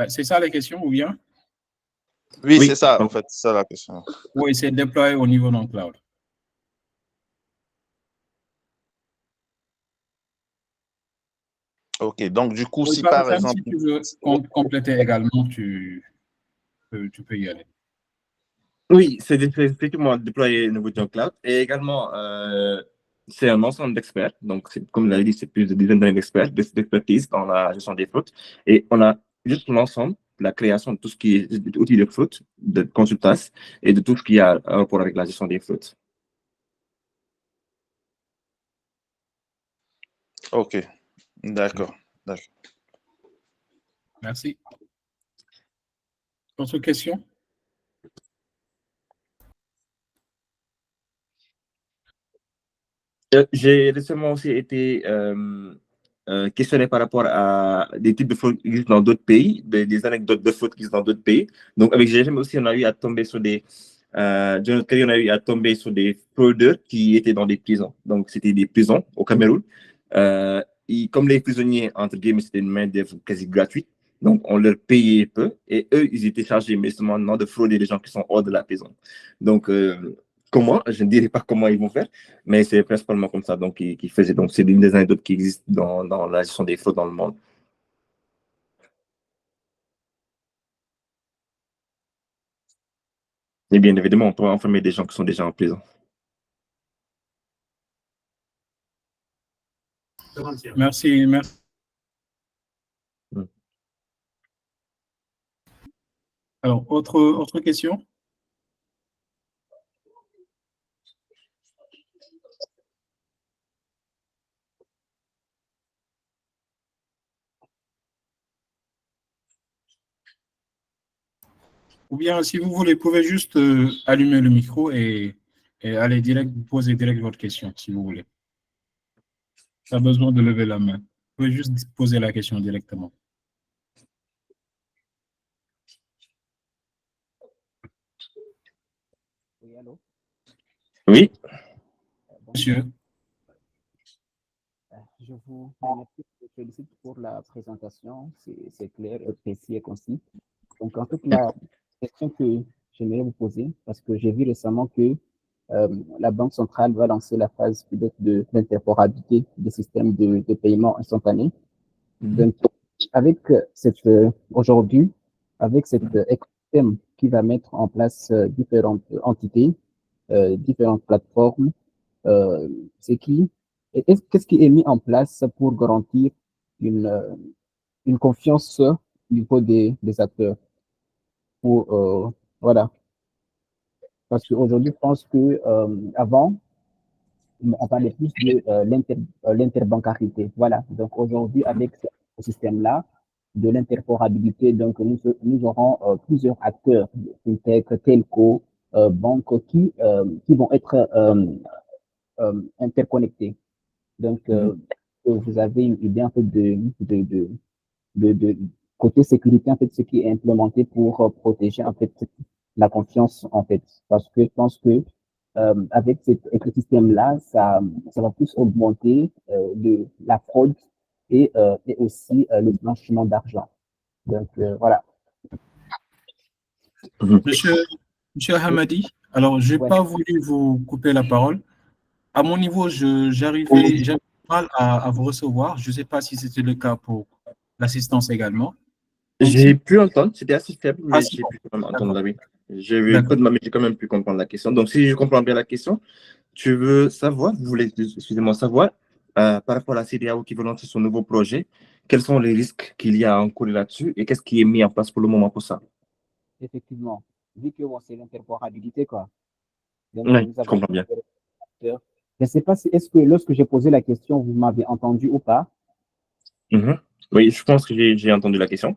C'est ça la question ou bien? Oui, Oui, c'est ça, en donc, fait, c'est ça la question. Oui, c'est déployé au niveau d'un cloud. OK, donc du coup, Oui, si par Sam, exemple... si tu veux compléter également, tu peux y aller. oui, c'est effectivement déployé au niveau d'un cloud. Et également, c'est un ensemble d'experts. Donc, comme vous l'avez dit, c'est plus de dizaines d'années d'expertise dans la gestion des flottes. Et on a juste l'ensemble, la création de tout ce qui est outils de flotte, de consultas et de tout ce qui a un rapport avec la gestion des flottes. OK, d'accord. Merci. Autre question? J'ai récemment aussi été questionné par rapport à des types de fautes qui existent dans d'autres pays, des anecdotes de fautes qui existent dans d'autres pays. Donc, avec GFM aussi, on a eu à tomber sur de notre côté, on a eu à tomber sur des fraudeurs qui étaient dans des prisons. Donc, c'était des prisons au Cameroun. Comme les prisonniers, entre guillemets, c'était une main-d'œuvre quasi gratuite. Donc, on leur payait peu et eux, ils étaient chargés, mais seulement non, de frauder les gens qui sont hors de la prison. Donc, comment? Je ne dirais pas comment ils vont faire, mais c'est principalement comme ça donc, qu'ils faisaient. Donc, c'est l'une des anecdotes qui existent dans la gestion des fraudes dans le monde. Et bien évidemment, on peut enfermer des gens qui sont déjà en prison. Merci. Mm. Alors, autre question? Ou bien, si vous voulez, vous pouvez juste allumer le micro et aller poser direct votre question, si vous voulez. Pas besoin de lever la main. Vous pouvez juste poser la question directement. Oui, allô? Oui. Monsieur. Je vous remercie, je vous félicite pour la présentation. C'est clair, précis et concis. Donc, en fait, la question que j'aimerais vous poser, parce que j'ai vu récemment que la Banque centrale va lancer la phase pilote de l'interprétabilité des systèmes de paiement instantané. Donc, avec aujourd'hui, avec cet écosystème qui va mettre en place différentes entités, différentes plateformes, euh, c'est qui, qu'est-ce qui est mis en place pour garantir une confiance au niveau des acteurs pour, voilà. Parce qu'aujourd'hui, je pense que avant, on parlait plus de l'interbancarité. Voilà. Donc aujourd'hui, avec ce système-là, de l'interporabilité, donc nous aurons plusieurs acteurs, fintech, telco, banques qui vont être interconnectés. Donc, vous avez une idée en fait de côté sécurité, en fait, ce qui est implémenté pour protéger en fait la confiance, en fait. Parce que je pense que avec cet écosystème-là, ça va plus augmenter la fraude et aussi le blanchiment d'argent. Donc, voilà. Monsieur Hamadi, alors, je n'ai Ouais. pas voulu vous couper la parole. À mon niveau, j'avais mal à vous recevoir. Je ne sais pas si c'était le cas pour l'assistance également. Donc, J'ai pu entendre, c'était assez faible, mais c'est j'ai bon. pu quand même entendre D'accord. la oui. J'ai eu peu D'accord. de mal, mais j'ai quand même pu comprendre la question. Donc, si je comprends bien la question, tu veux savoir, vous voulez, excusez-moi, savoir, par rapport à la CEDEAO qui veut lancer son nouveau projet, quels sont les risques qu'il y a à encourir là-dessus et qu'est-ce qui est mis en place pour le moment pour ça? Effectivement. Vu que bon, c'est l'interopérabilité, quoi. Donc, Oui, nous je avons comprends bien. je ne sais pas si est-ce que lorsque j'ai posé la question, vous m'avez entendu ou pas. Mhm. Oui, je pense que j'ai entendu la question.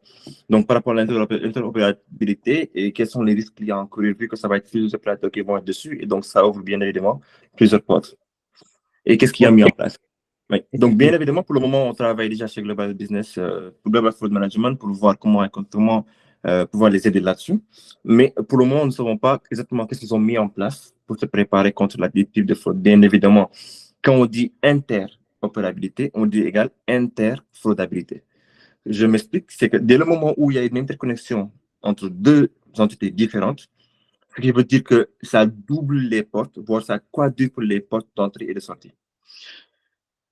Donc, par rapport à l'interopérabilité et quels sont les risques qu'il y a à encourir vu que ça va être plusieurs opérateurs qui vont être dessus et donc ça ouvre bien évidemment plusieurs portes. Et qu'est-ce qu'il y a Ouais, mis en place? Oui. Donc, bien effectivement. évidemment, pour le moment, on travaille déjà chez Global Business, pour Global Fraud Management, pour voir comment pouvoir les aider là-dessus. Mais pour le moment, nous ne savons pas exactement qu'est-ce qu'ils ont mis en place pour se préparer contre la type de fraude. Bien évidemment, quand on dit interopérabilité, on dit égal interfraudabilité. Je m'explique, c'est que dès le moment où il y a une interconnexion entre deux entités différentes, ce qui veut dire que ça double les portes, voire ça quadruple les portes d'entrée et de sortie.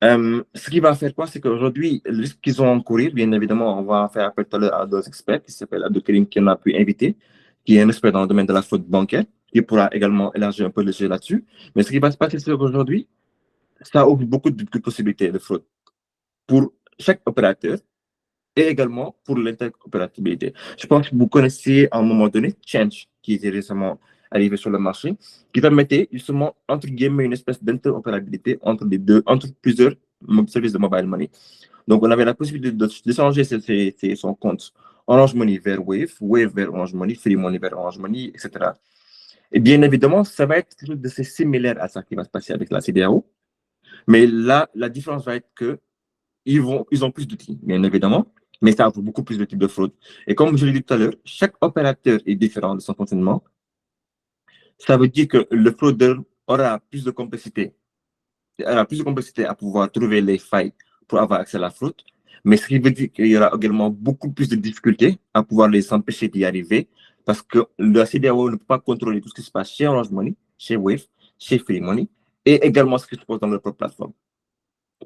Ce qui va faire quoi, c'est qu'aujourd'hui, le risque qu'ils ont encourir, bien évidemment, on va faire appel tout à l'heure à deux experts qui s'appellent Abdelkarim, qui en a pu inviter, qui est un expert dans le domaine de la fraude bancaire, qui pourra également élargir un peu le sujet là-dessus. Mais ce qui va se passer, c'est qu'aujourd'hui, ça ouvre beaucoup de possibilités de fraude pour chaque opérateur et également pour l'interopérabilité. Je pense que vous connaissez à un moment donné Change, qui était récemment arrivé sur le marché, qui permettait justement, entre guillemets, une espèce d'interopérabilité entre les deux, entre plusieurs services de mobile money. Donc, on avait la possibilité de changer son compte Orange Money vers Wave, Wave vers Orange Money, Free Money vers Orange Money, etc. Et bien évidemment, ça va être quelque chose de similaire à ça qui va se passer avec la CDAO. Mais là, la différence va être que ils ont plus d'outils, bien évidemment, mais ça ouvre beaucoup plus de types de fraude. Et comme je l'ai dit tout à l'heure, chaque opérateur est différent de son fonctionnement. Ça veut dire que le fraudeur aura plus de complexité, à pouvoir trouver les failles pour avoir accès à la fraude, mais ce qui veut dire qu'il y aura également beaucoup plus de difficultés à pouvoir les empêcher d'y arriver, parce que la CDAO ne peut pas contrôler tout ce qui se passe chez Orange Money, chez Wave, chez Free Money, et également ce qui se passe dans leur propre plateforme.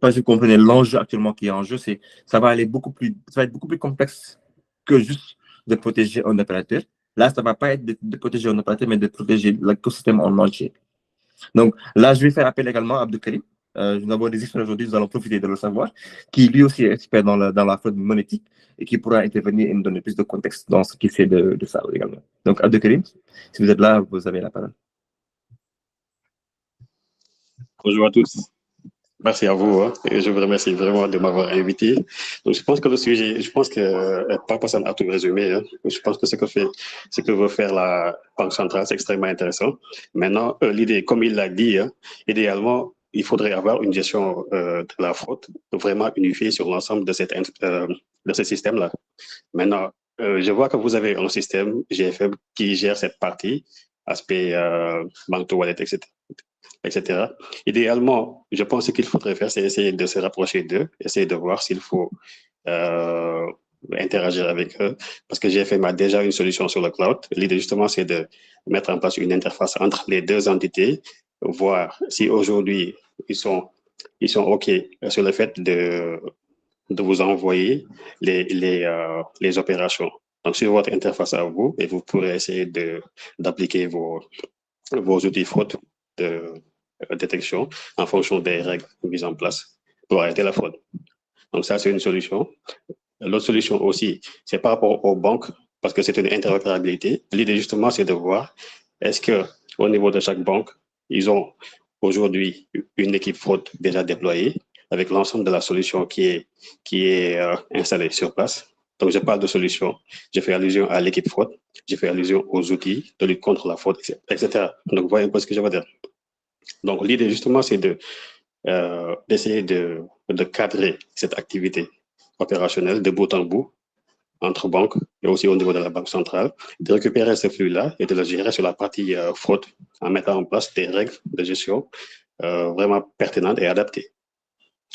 Parce que vous comprenez l'enjeu actuellement qui est en jeu, ça va être beaucoup plus complexe que juste de protéger un opérateur. Là, ça ne va pas être de protéger un opérateur, mais de protéger l'écosystème en entier. Donc là, je vais faire appel également à Abdelkarim. Nous avons des experts aujourd'hui, nous allons profiter de le savoir, qui lui aussi est expert dans la fraude monétique et qui pourra intervenir et nous donner plus de contexte dans ce qu'il fait de ça également. Donc Abdelkarim, si vous êtes là, vous avez la parole. Bonjour à tous. Merci à vous. Et je vous remercie vraiment de m'avoir invité. Donc, je pense que le sujet, personne a tout résumé. Je pense que ce que veut faire la Banque centrale, c'est extrêmement intéressant. Maintenant, l'idée, comme il l'a dit, idéalement, il faudrait avoir une gestion de la fraude vraiment unifiée sur l'ensemble de ce système-là. Maintenant, je vois que vous avez un système GFM qui gère cette partie, aspect banque to wallet, etc. Idéalement, je pense que ce qu'il faudrait faire, c'est essayer de se rapprocher d'eux, essayer de voir s'il faut interagir avec eux, parce que GFM a déjà une solution sur le cloud. L'idée, justement, c'est de mettre en place une interface entre les deux entités, voir si aujourd'hui, ils sont OK sur le fait de vous envoyer les opérations. Donc, sur votre interface à vous, et vous pourrez essayer d'appliquer vos outils fraude de détection en fonction des règles mises en place pour arrêter la fraude. Donc, ça, c'est une solution. L'autre solution aussi, c'est par rapport aux banques, parce que c'est une interopérabilité. L'idée, justement, c'est de voir est-ce qu'au niveau de chaque banque, ils ont aujourd'hui une équipe fraude déjà déployée avec l'ensemble de la solution qui est installée sur place. Donc, je parle de solution. Je fais allusion à l'équipe fraude. Je fais allusion aux outils de lutte contre la fraude, etc. Donc, vous voyez un peu ce que je veux dire. Donc, l'idée, justement, c'est d'essayer de cadrer cette activité opérationnelle de bout en bout entre banques et aussi au niveau de la banque centrale, de récupérer ce flux-là et de le gérer sur la partie fraude en mettant en place des règles de gestion vraiment pertinentes et adaptées.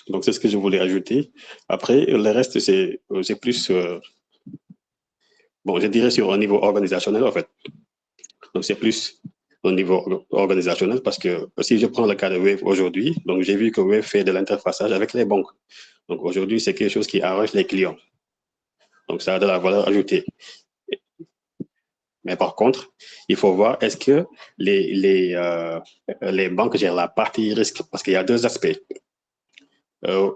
Donc, c'est ce que je voulais ajouter. Après, le reste, c'est plus, bon, je dirais sur un niveau organisationnel, en fait. Donc, c'est plus au niveau organisationnel parce que si je prends le cas de Wave aujourd'hui, donc j'ai vu que Wave fait de l'interfaçage avec les banques. Donc, aujourd'hui, c'est quelque chose qui arrange les clients. Donc, ça a de la valeur ajoutée. Mais par contre, il faut voir, est-ce que les banques gèrent la partie risque? Parce qu'il y a deux aspects.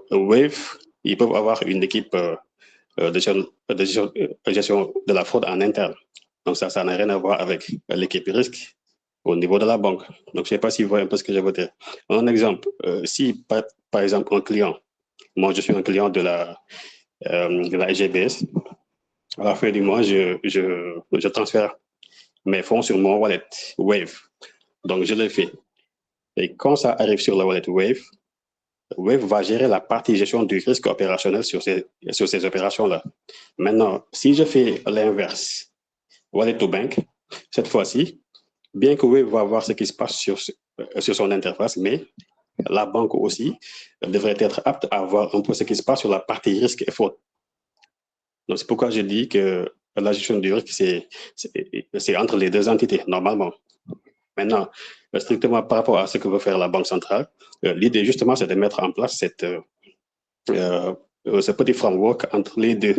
Wave, ils peuvent avoir une équipe de gestion de la fraude en interne. Donc, ça n'a rien à voir avec l'équipe risque au niveau de la banque. Donc, je ne sais pas si vous voyez un peu ce que je veux dire. Un exemple, si par exemple un client, moi je suis un client de la SGBS, à la fin du mois, je transfère mes fonds sur mon wallet Wave. Donc, je le fais. Et quand ça arrive sur le wallet Wave, Wave va gérer la partie gestion du risque opérationnel sur ces opérations-là. Maintenant, si je fais l'inverse, wallet to bank, cette fois-ci, bien que Wave va voir ce qui se passe sur son interface, mais la banque aussi devrait être apte à voir un peu ce qui se passe sur la partie risque et fraude. Donc, c'est pourquoi je dis que la gestion du risque, c'est entre les deux entités, normalement. Maintenant, strictement par rapport à ce que veut faire la Banque centrale, l'idée, justement, c'est de mettre en place ce petit framework entre les deux.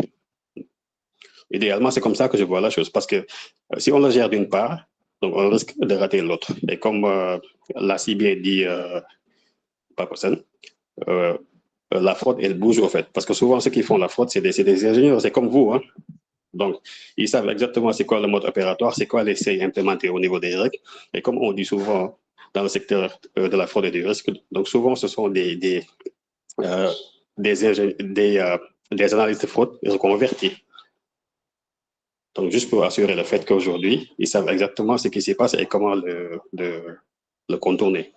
Idéalement, c'est comme ça que je vois la chose, parce que si on le gère d'une part, donc on risque de rater l'autre. Et comme l'a si bien dit Papasan, la fraude, elle bouge au fait. Parce que souvent, ceux qui font la fraude, c'est des ingénieurs, c'est comme vous. Hein. Donc, ils savent exactement c'est quoi le mode opératoire, c'est quoi l'essai implémenté au niveau des règles. Et comme on dit souvent dans le secteur de la fraude et du risque, donc souvent, ce sont des analystes de fraude reconvertis. Donc, juste pour assurer le fait qu'aujourd'hui, ils savent exactement ce qui se passe et comment le contourner.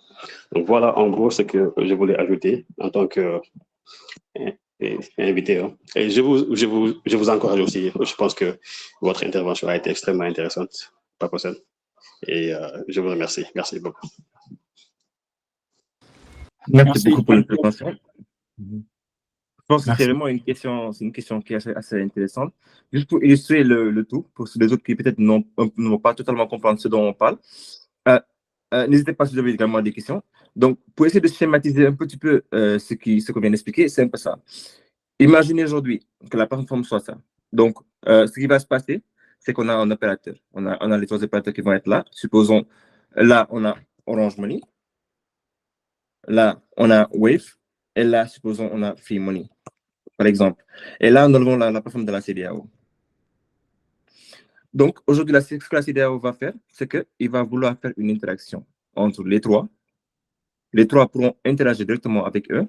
Donc, voilà en gros ce que je voulais ajouter en tant que invité. Hein. Et je vous encourage aussi. Je pense que votre intervention a été extrêmement intéressante, Papasan. Et je vous remercie. Merci beaucoup. Merci beaucoup pour l'intervention. Je pense que c'est vraiment une question qui est assez intéressante. Juste pour illustrer le tout, pour les autres qui peut-être n'ont pas totalement compris ce dont on parle, n'hésitez pas si vous avez également des questions. Donc, pour essayer de schématiser un petit peu ce qu'on vient d'expliquer, c'est un peu ça. Imaginez aujourd'hui que la plateforme soit ça. Donc, ce qui va se passer, c'est qu'on a un opérateur. On a les trois opérateurs qui vont être là. Supposons, là, on a Orange Money. Là, on a Wave. Et là, supposons, on a Free Money, par exemple. Et là, nous avons la plateforme de la CEDEAO. Donc, aujourd'hui, ce que la CEDEAO va faire, c'est qu'il va vouloir faire une interaction entre les trois. Les trois pourront interagir directement avec eux,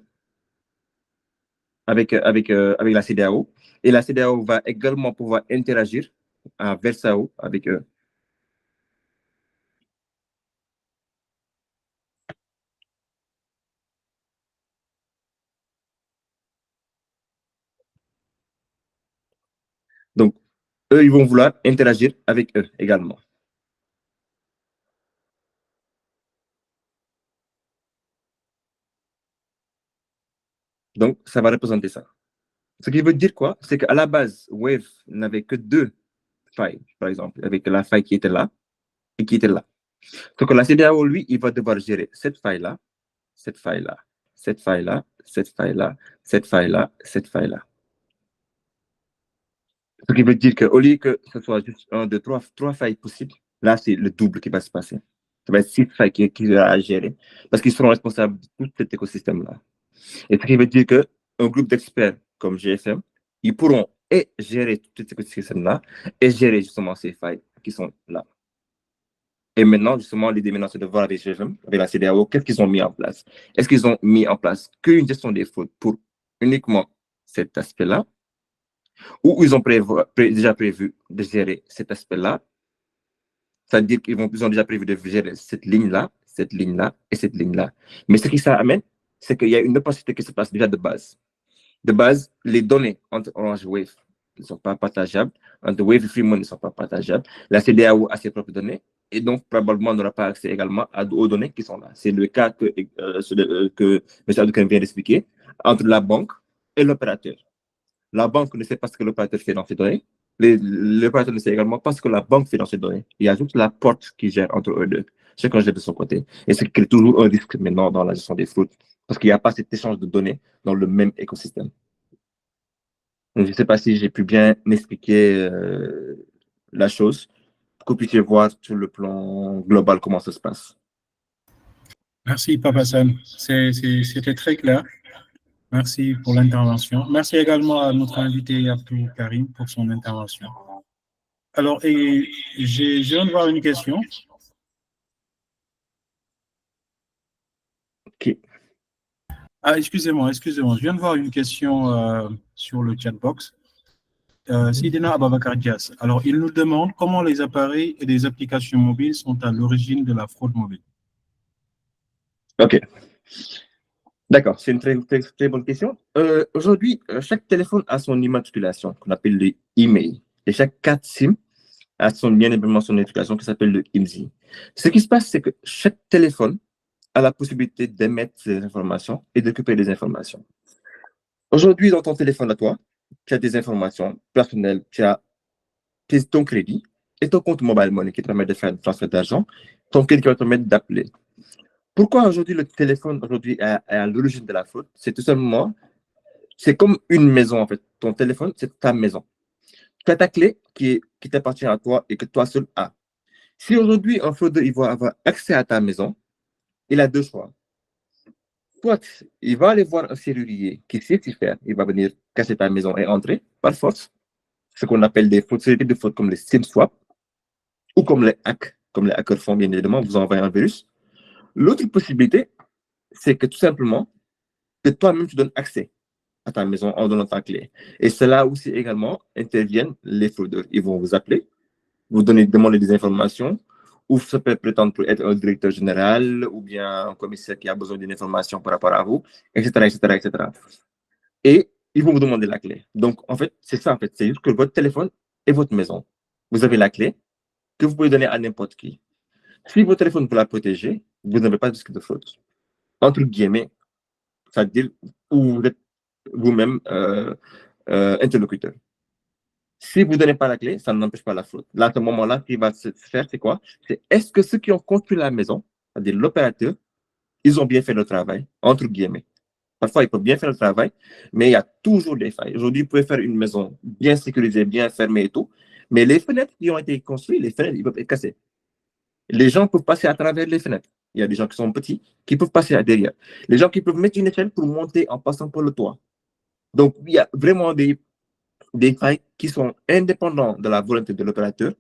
avec la CEDEAO. Et la CEDEAO va également pouvoir interagir à Versao avec eux. Donc, eux, ils vont vouloir interagir avec eux également. Donc, ça va représenter ça. Ce qui veut dire quoi? C'est qu'à la base, Wave n'avait que deux failles, par exemple, avec la faille qui était là et qui était là. Donc, la CEDEAO, lui, il va devoir gérer cette faille-là, cette faille-là, cette faille-là, cette faille-là, cette faille-là, cette faille-là. Ce qui veut dire qu'au lieu que ce soit juste un, deux, trois failles possibles, là, c'est le double qui va se passer. Ça va être 6 failles qui aura à gérer parce qu'ils seront responsables de tout cet écosystème-là. Et ce qui veut dire qu'un groupe d'experts comme GFM, ils pourront et gérer tout cet écosystème-là et gérer justement ces failles qui sont là. Et maintenant, justement, l'idée maintenant, c'est de voir avec GFM, avec la CEDEAO, qu'est-ce qu'ils ont mis en place. Est-ce qu'ils ont mis en place qu'une gestion des fraudes pour uniquement cet aspect-là, ou ils ont déjà prévu de gérer cet aspect-là, c'est-à-dire qu'ils ont déjà prévu de gérer cette ligne-là, cette ligne-là et cette ligne-là. Mais ce qui ça amène, c'est qu'il y a une opacité qui se passe déjà de base. De base, les données entre Orange Wave ne sont pas partageables. Entre Wave et Free Money ne sont pas partageables. La CEDEAO a ses propres données et donc probablement n'aura pas accès également aux données qui sont là. C'est le cas que M. Abdelkarim vient d'expliquer entre la banque et l'opérateur. La banque ne sait pas ce que l'opérateur fait dans ses données. L'opérateur ne sait également pas ce que la banque fait dans ses données. Il y a juste la porte qui gère entre eux deux. Chacun gère de son côté. Et c'est qu'il y a toujours un risque maintenant dans la gestion des fraudes parce qu'il n'y a pas cet échange de données dans le même écosystème. Donc, je ne sais pas si j'ai pu bien expliquer la chose pour que vous puissiez voir sur le plan global comment ça se passe. Merci, Papa Sam. C'était très clair. Merci pour l'intervention. Merci également à notre invité Abdou Karim pour son intervention. Alors, et je viens de voir une question. Ok. Ah, excusez-moi. Je viens de voir une question sur le chatbox. Sidina Ababakar Dias. Alors, il nous demande comment les appareils et les applications mobiles sont à l'origine de la fraude mobile. Ok. D'accord, c'est une très bonne question. Aujourd'hui, chaque téléphone a son immatriculation qu'on appelle le email. Et chaque carte SIM a bien évidemment son immatriculation qui s'appelle le IMSI. Ce qui se passe, c'est que chaque téléphone a la possibilité d'émettre des informations et de récupérer des informations. Aujourd'hui, dans ton téléphone à toi, tu as des informations personnelles, tu as ton crédit et ton compte mobile money qui te permet de faire un transfert d'argent, ton crédit qui va te permettre d'appeler. Pourquoi aujourd'hui le téléphone est à l'origine de la fraude? C'est tout simplement, c'est comme une maison en fait. Ton téléphone, c'est ta maison. Tu as ta clé qui t'appartient à toi et que toi seul as. Si aujourd'hui un fraudeur il va avoir accès à ta maison, il a deux choix. Soit il va aller voir un serrurier qui sait s'y faire, il va venir casser ta maison et entrer par force, ce qu'on appelle des fautes, des fautes comme les SIM swap ou comme les hacks, comme les hackers font bien évidemment, vous envoyez un virus. L'autre possibilité, c'est que tout simplement, que toi-même tu donnes accès à ta maison en donnant ta clé. Et c'est là aussi également interviennent les fraudeurs. Ils vont vous appeler, vous demander des informations, ou ça peut prétendre pour être un directeur général, ou bien un commissaire qui a besoin d'une information par rapport à vous, etc., etc., etc. Et ils vont vous demander la clé. Donc, en fait, c'est ça, en fait. C'est juste que votre téléphone est votre maison. Vous avez la clé que vous pouvez donner à n'importe qui. Si votre téléphone vous la protégez, vous n'avez pas de risque de fraude. Entre guillemets, c'est-à-dire où vous êtes vous-même interlocuteur. Si vous ne donnez pas la clé, ça n'empêche pas la fraude. Là, à ce moment-là, ce qui va se faire, c'est quoi? C'est est-ce que ceux qui ont construit la maison, c'est-à-dire l'opérateur, ils ont bien fait le travail, entre guillemets. Parfois, ils peuvent bien faire le travail, mais il y a toujours des failles. Aujourd'hui, vous pouvez faire une maison bien sécurisée, bien fermée et tout, mais les fenêtres qui ont été construites, les fenêtres, ils peuvent être cassées. Les gens peuvent passer à travers les fenêtres. Il y a des gens qui sont petits qui peuvent passer à derrière. Les gens qui peuvent mettre une échelle pour monter en passant par le toit. Donc, il y a vraiment des failles qui sont indépendantes de la volonté de l'opérateur,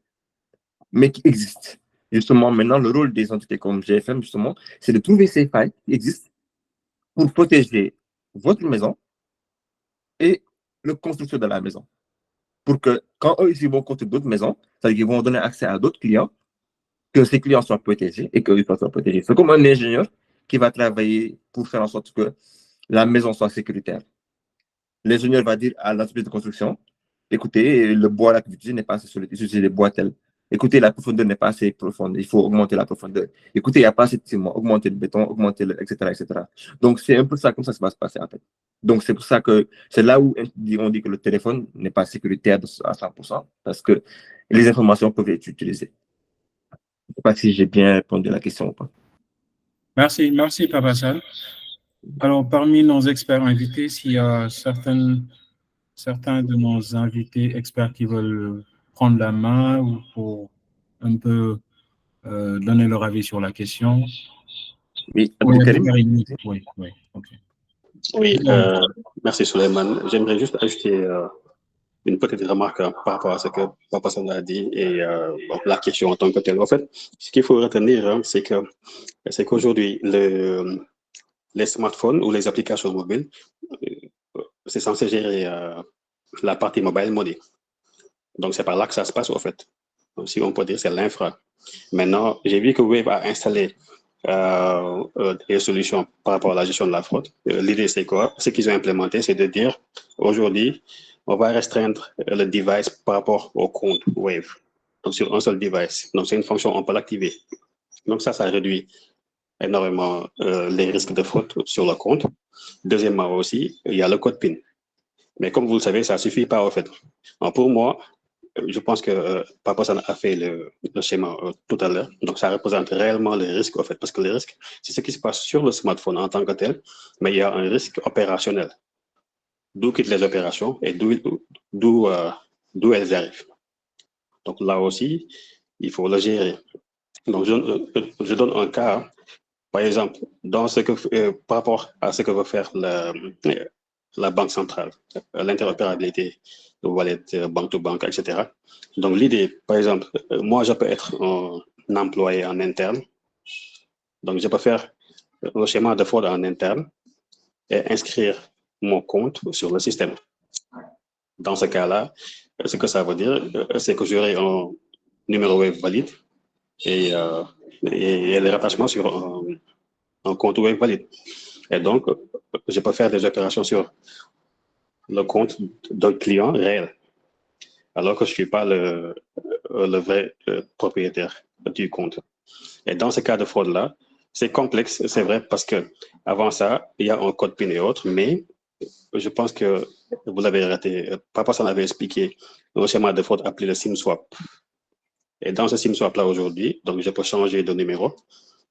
mais qui existent. Justement, maintenant, le rôle des entités comme GFM, justement, c'est de trouver ces failles qui existent pour protéger votre maison et le constructeur de la maison. Pour que, quand eux, ils vont construire d'autres maisons, c'est-à-dire qu'ils vont donner accès à d'autres clients, que ces clients soient protégés et qu'ils soient protégés. C'est comme un ingénieur qui va travailler pour faire en sorte que la maison soit sécuritaire. L'ingénieur va dire à l'entreprise de construction, écoutez, le bois là que vous utilisez n'est pas assez solide, utilisez des bois tels. Écoutez, la profondeur n'est pas assez profonde, il faut augmenter la profondeur. Écoutez, il n'y a pas assez de ciment, augmenter le béton, augmenter le, etc., etc. Donc, c'est un peu ça, comme ça va se passer en fait. Donc, c'est pour ça que c'est là où on dit que le téléphone n'est pas sécuritaire à 100%, parce que les informations peuvent être utilisées. Je ne sais pas si j'ai bien répondu à la question ou pas. Merci, Papa Sam. Alors, parmi nos experts invités, s'il y a certains de nos invités experts qui veulent prendre la main ou pour un peu donner leur avis sur la question. Oui, Abdelkarim. Oui, ok. Oui, merci Souleymane. J'aimerais juste ajouter une petite remarque par rapport à ce que Papa Sam a dit et la question en tant que telle. En fait, ce qu'il faut retenir, c'est qu'aujourd'hui, les smartphones ou les applications mobiles, c'est censé gérer la partie mobile money. Donc, c'est par là que ça se passe, en fait. Donc, si on peut dire, c'est l'infra. Maintenant, j'ai vu que Wave a installé des solutions par rapport à la gestion de la fraude. L'idée, c'est quoi? Ce qu'ils ont implémenté, c'est de dire, aujourd'hui, on va restreindre le device par rapport au compte Wave. Donc, sur un seul device. Donc, c'est une fonction, on peut l'activer. Donc, ça réduit énormément les risques de fraude sur le compte. Deuxièmement aussi, il y a le code PIN. Mais comme vous le savez, ça ne suffit pas, en fait. Alors, pour moi, je pense que Papa San a fait le schéma tout à l'heure. Donc, ça représente réellement les risques, en fait, parce que les risques, c'est ce qui se passe sur le smartphone en tant que tel, mais il y a un risque opérationnel. D'où quittent les opérations et d'où elles arrivent. Donc, là aussi, il faut le gérer. Donc, je donne un cas, par exemple, par rapport à ce que veut faire la Banque centrale, l'interopérabilité de wallet, bank-to-bank, etc. Donc, l'idée, par exemple, moi, je peux être un employé en interne. Donc, je peux faire le schéma de fraude en interne et inscrire mon compte sur le système. Dans ce cas-là, ce que ça veut dire, c'est que j'aurai un numéro Wave valide et le rattachement sur un compte Wave valide. Et donc, je peux faire des opérations sur le compte d'un client réel, alors que je ne suis pas le vrai propriétaire du compte. Et dans ce cas de fraude-là, c'est complexe, c'est vrai, parce que avant ça, il y a un code PIN et autres, mais je pense que vous l'avez raté. Papa s'en avait expliqué un schéma de fraude appelé le SIM swap. Et dans ce SIM swap-là aujourd'hui, donc je peux changer de numéro,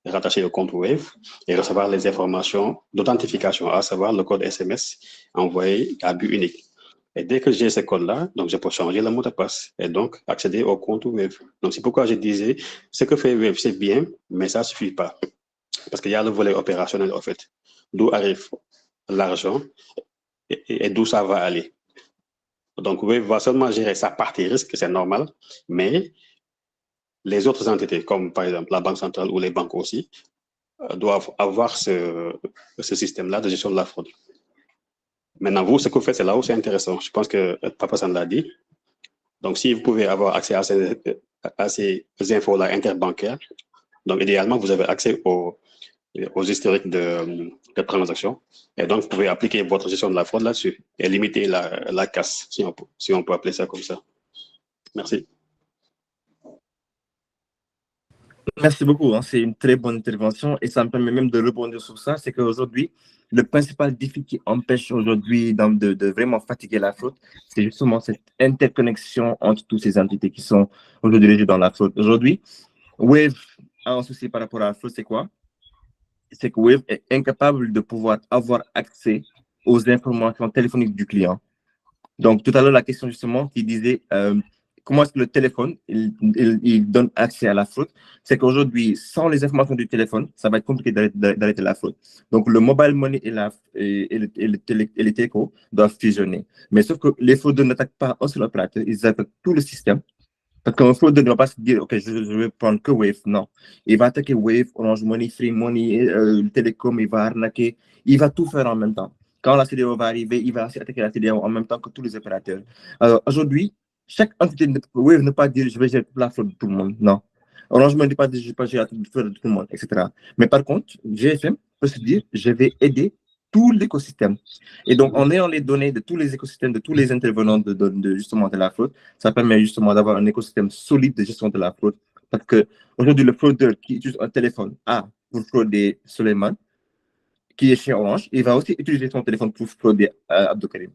rattacher au compte Wave et recevoir les informations d'authentification, à savoir le code SMS envoyé à but unique. Et dès que j'ai ce code-là, donc je peux changer le mot de passe et donc accéder au compte Wave. Donc c'est pourquoi je disais, ce que fait Wave, c'est bien, mais ça ne suffit pas. Parce qu'il y a le volet opérationnel, en fait, d'où arrive l'argent et d'où ça va aller. Donc, Wave va seulement gérer sa partie risque, c'est normal, mais les autres entités, comme par exemple la Banque centrale ou les banques aussi, doivent avoir ce système-là de gestion de la fraude. Maintenant, vous, ce que vous faites, c'est là où c'est intéressant. Je pense que Papa San l'a dit. Donc, si vous pouvez avoir accès à ces infos-là interbancaires, donc idéalement, vous avez accès aux historiques de transactions. Et donc, vous pouvez appliquer votre gestion de la fraude là-dessus et limiter la casse, si on peut appeler ça comme ça. Merci. Merci beaucoup, hein. C'est une très bonne intervention et ça me permet même de rebondir sur ça. C'est qu'aujourd'hui, le principal défi qui empêche aujourd'hui de vraiment fatiguer la fraude, c'est justement cette interconnexion entre toutes ces entités qui sont aujourd'hui régies dans la fraude. Aujourd'hui, Wave a un souci par rapport à la fraude, c'est quoi? C'est que Wave est incapable de pouvoir avoir accès aux informations téléphoniques du client. Donc, tout à l'heure, la question justement qui disait comment est-ce que le téléphone il donne accès à la fraude, c'est qu'aujourd'hui, sans les informations du téléphone, ça va être compliqué d'arrêter la fraude. Donc, le mobile money et les télécos doivent fusionner. Mais sauf que les fraudeurs n'attaquent pas un seul opérateur, ils attaquent tout le système. Parce qu'un fraudeur ne va pas se dire, OK, je vais prendre que Wave. Non. Il va attaquer Wave, Orange Money, Free Money, le télécom, il va arnaquer. Il va tout faire en même temps. Quand la CDO va arriver, il va aussi attaquer la CDO en même temps que tous les opérateurs. Alors, aujourd'hui, chaque entité de Wave ne pas dire, je vais gérer la fraude de tout le monde. Non. Orange Money ne pas dire, je vais pas gérer la fraude de tout le monde, etc. Mais par contre, GFM peut se dire, je vais aider tout l'écosystème. Et donc, en ayant les données de tous les écosystèmes, de tous les intervenants justement de la fraude, ça permet justement d'avoir un écosystème solide de gestion de la fraude. Parce que aujourd'hui, le fraudeur qui utilise un téléphone A pour frauder Suleiman, qui est chez Orange, il va aussi utiliser son téléphone pour frauder Abdelkarim,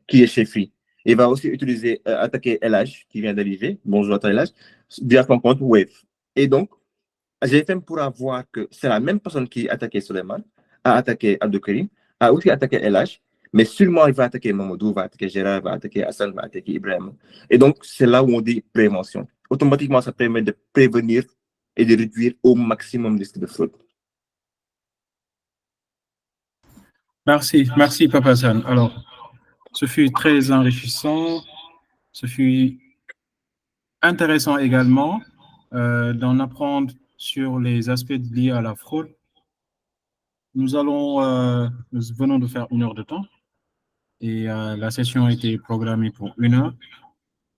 qui est chez Free. Il va aussi utiliser, attaquer LH, qui vient d'arriver, bonjour à LH, via son compte Wave. Et donc, GFM pourra voir que c'est la même personne qui a attaqué Suleiman, a attaqué Abdelkarim, a aussi attaqué LH, mais sûrement il va attaquer Mamadou, va attaquer Gérard, va attaquer Hassan, va attaquer Ibrahim. Et donc, c'est là où on dit prévention. Automatiquement, ça permet de prévenir et de réduire au maximum le risque de fraude. Merci Papa San. Alors, ce fut très enrichissant, ce fut intéressant également d'en apprendre sur les aspects liés à la fraude. Nous venons de faire 1 heure de temps et la session a été programmée pour 1 heure.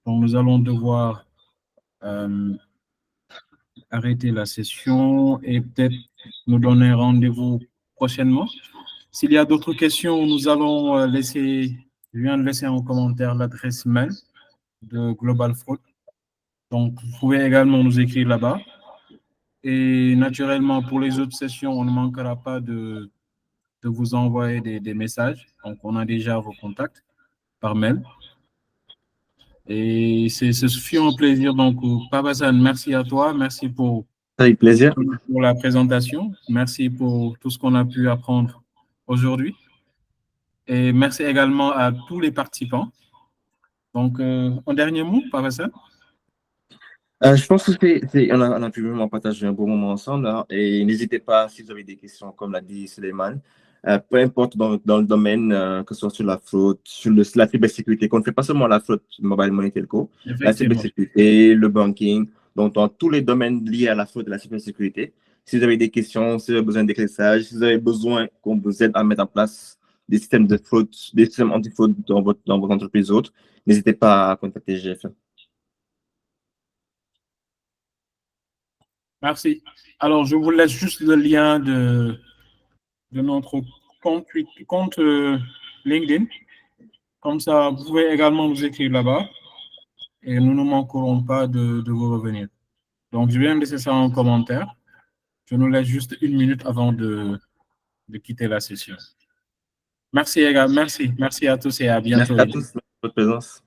Donc, nous allons devoir arrêter la session et peut-être nous donner rendez-vous prochainement. S'il y a d'autres questions, nous allons laisser Je viens de laisser en commentaire l'adresse mail de Global Fraud. Donc, vous pouvez également nous écrire là-bas. Et naturellement, pour les autres sessions, on ne manquera pas de vous envoyer des messages. Donc, on a déjà vos contacts par mail. Et ce fut un plaisir. Donc, Pabasan, merci à toi. Merci Avec plaisir. pour la présentation. Merci pour tout ce qu'on a pu apprendre aujourd'hui. Et merci également à tous les participants. Donc, un dernier mot, Pabasan? Je pense que on a pu vraiment partager un bon moment ensemble, hein, et n'hésitez pas, si vous avez des questions, comme l'a dit Suleiman, peu importe dans le domaine, que ce soit sur la fraude, sur la cybersécurité, qu'on ne fait pas seulement la fraude mobile money telco, la cybersécurité, le banking, donc dans tous les domaines liés à la fraude et la cybersécurité. Si vous avez des questions, si vous avez besoin d'éclairage, si vous avez besoin qu'on vous aide à mettre en place des systèmes de fraude, des systèmes anti-fraude dans votre entreprise ou autre, n'hésitez pas à contacter GFM. Merci. Alors, je vous laisse juste le lien de notre compte LinkedIn. Comme ça, vous pouvez également nous écrire là-bas et nous ne manquerons pas de vous revenir. Donc, je viens de laisser ça en commentaire. Je nous laisse juste 1 minute avant de quitter la session. Merci, également. Merci. Merci à tous et à bientôt. Merci à tous pour votre présence.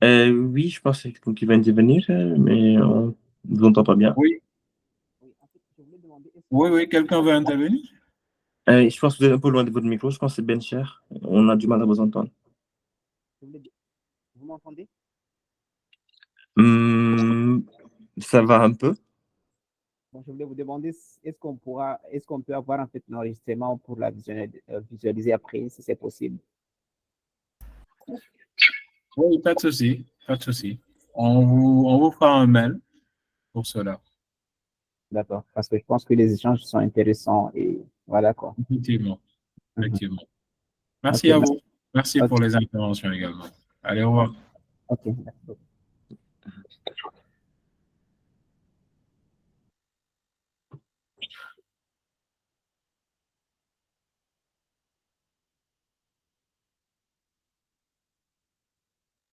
Oui, je pense que c'est quelqu'un qui vient de venir, mais on ne vous entend pas bien. Oui. Oui, quelqu'un veut intervenir? Je pense que vous êtes un peu loin de votre micro. Je pense que c'est Ben Cher. On a du mal à vous entendre. Vous m'entendez? Ça va un peu. Bon, je voulais vous demander, est-ce qu'on peut avoir en fait un enregistrement pour la visualiser après, si c'est possible? Oui, pas de souci, pas de souci. On vous fera un mail pour cela. D'accord, parce que je pense que les échanges sont intéressants et voilà quoi. Effectivement, effectivement. Merci à vous. Merci pour les interventions également. Allez, au revoir. Ok, merci beaucoup.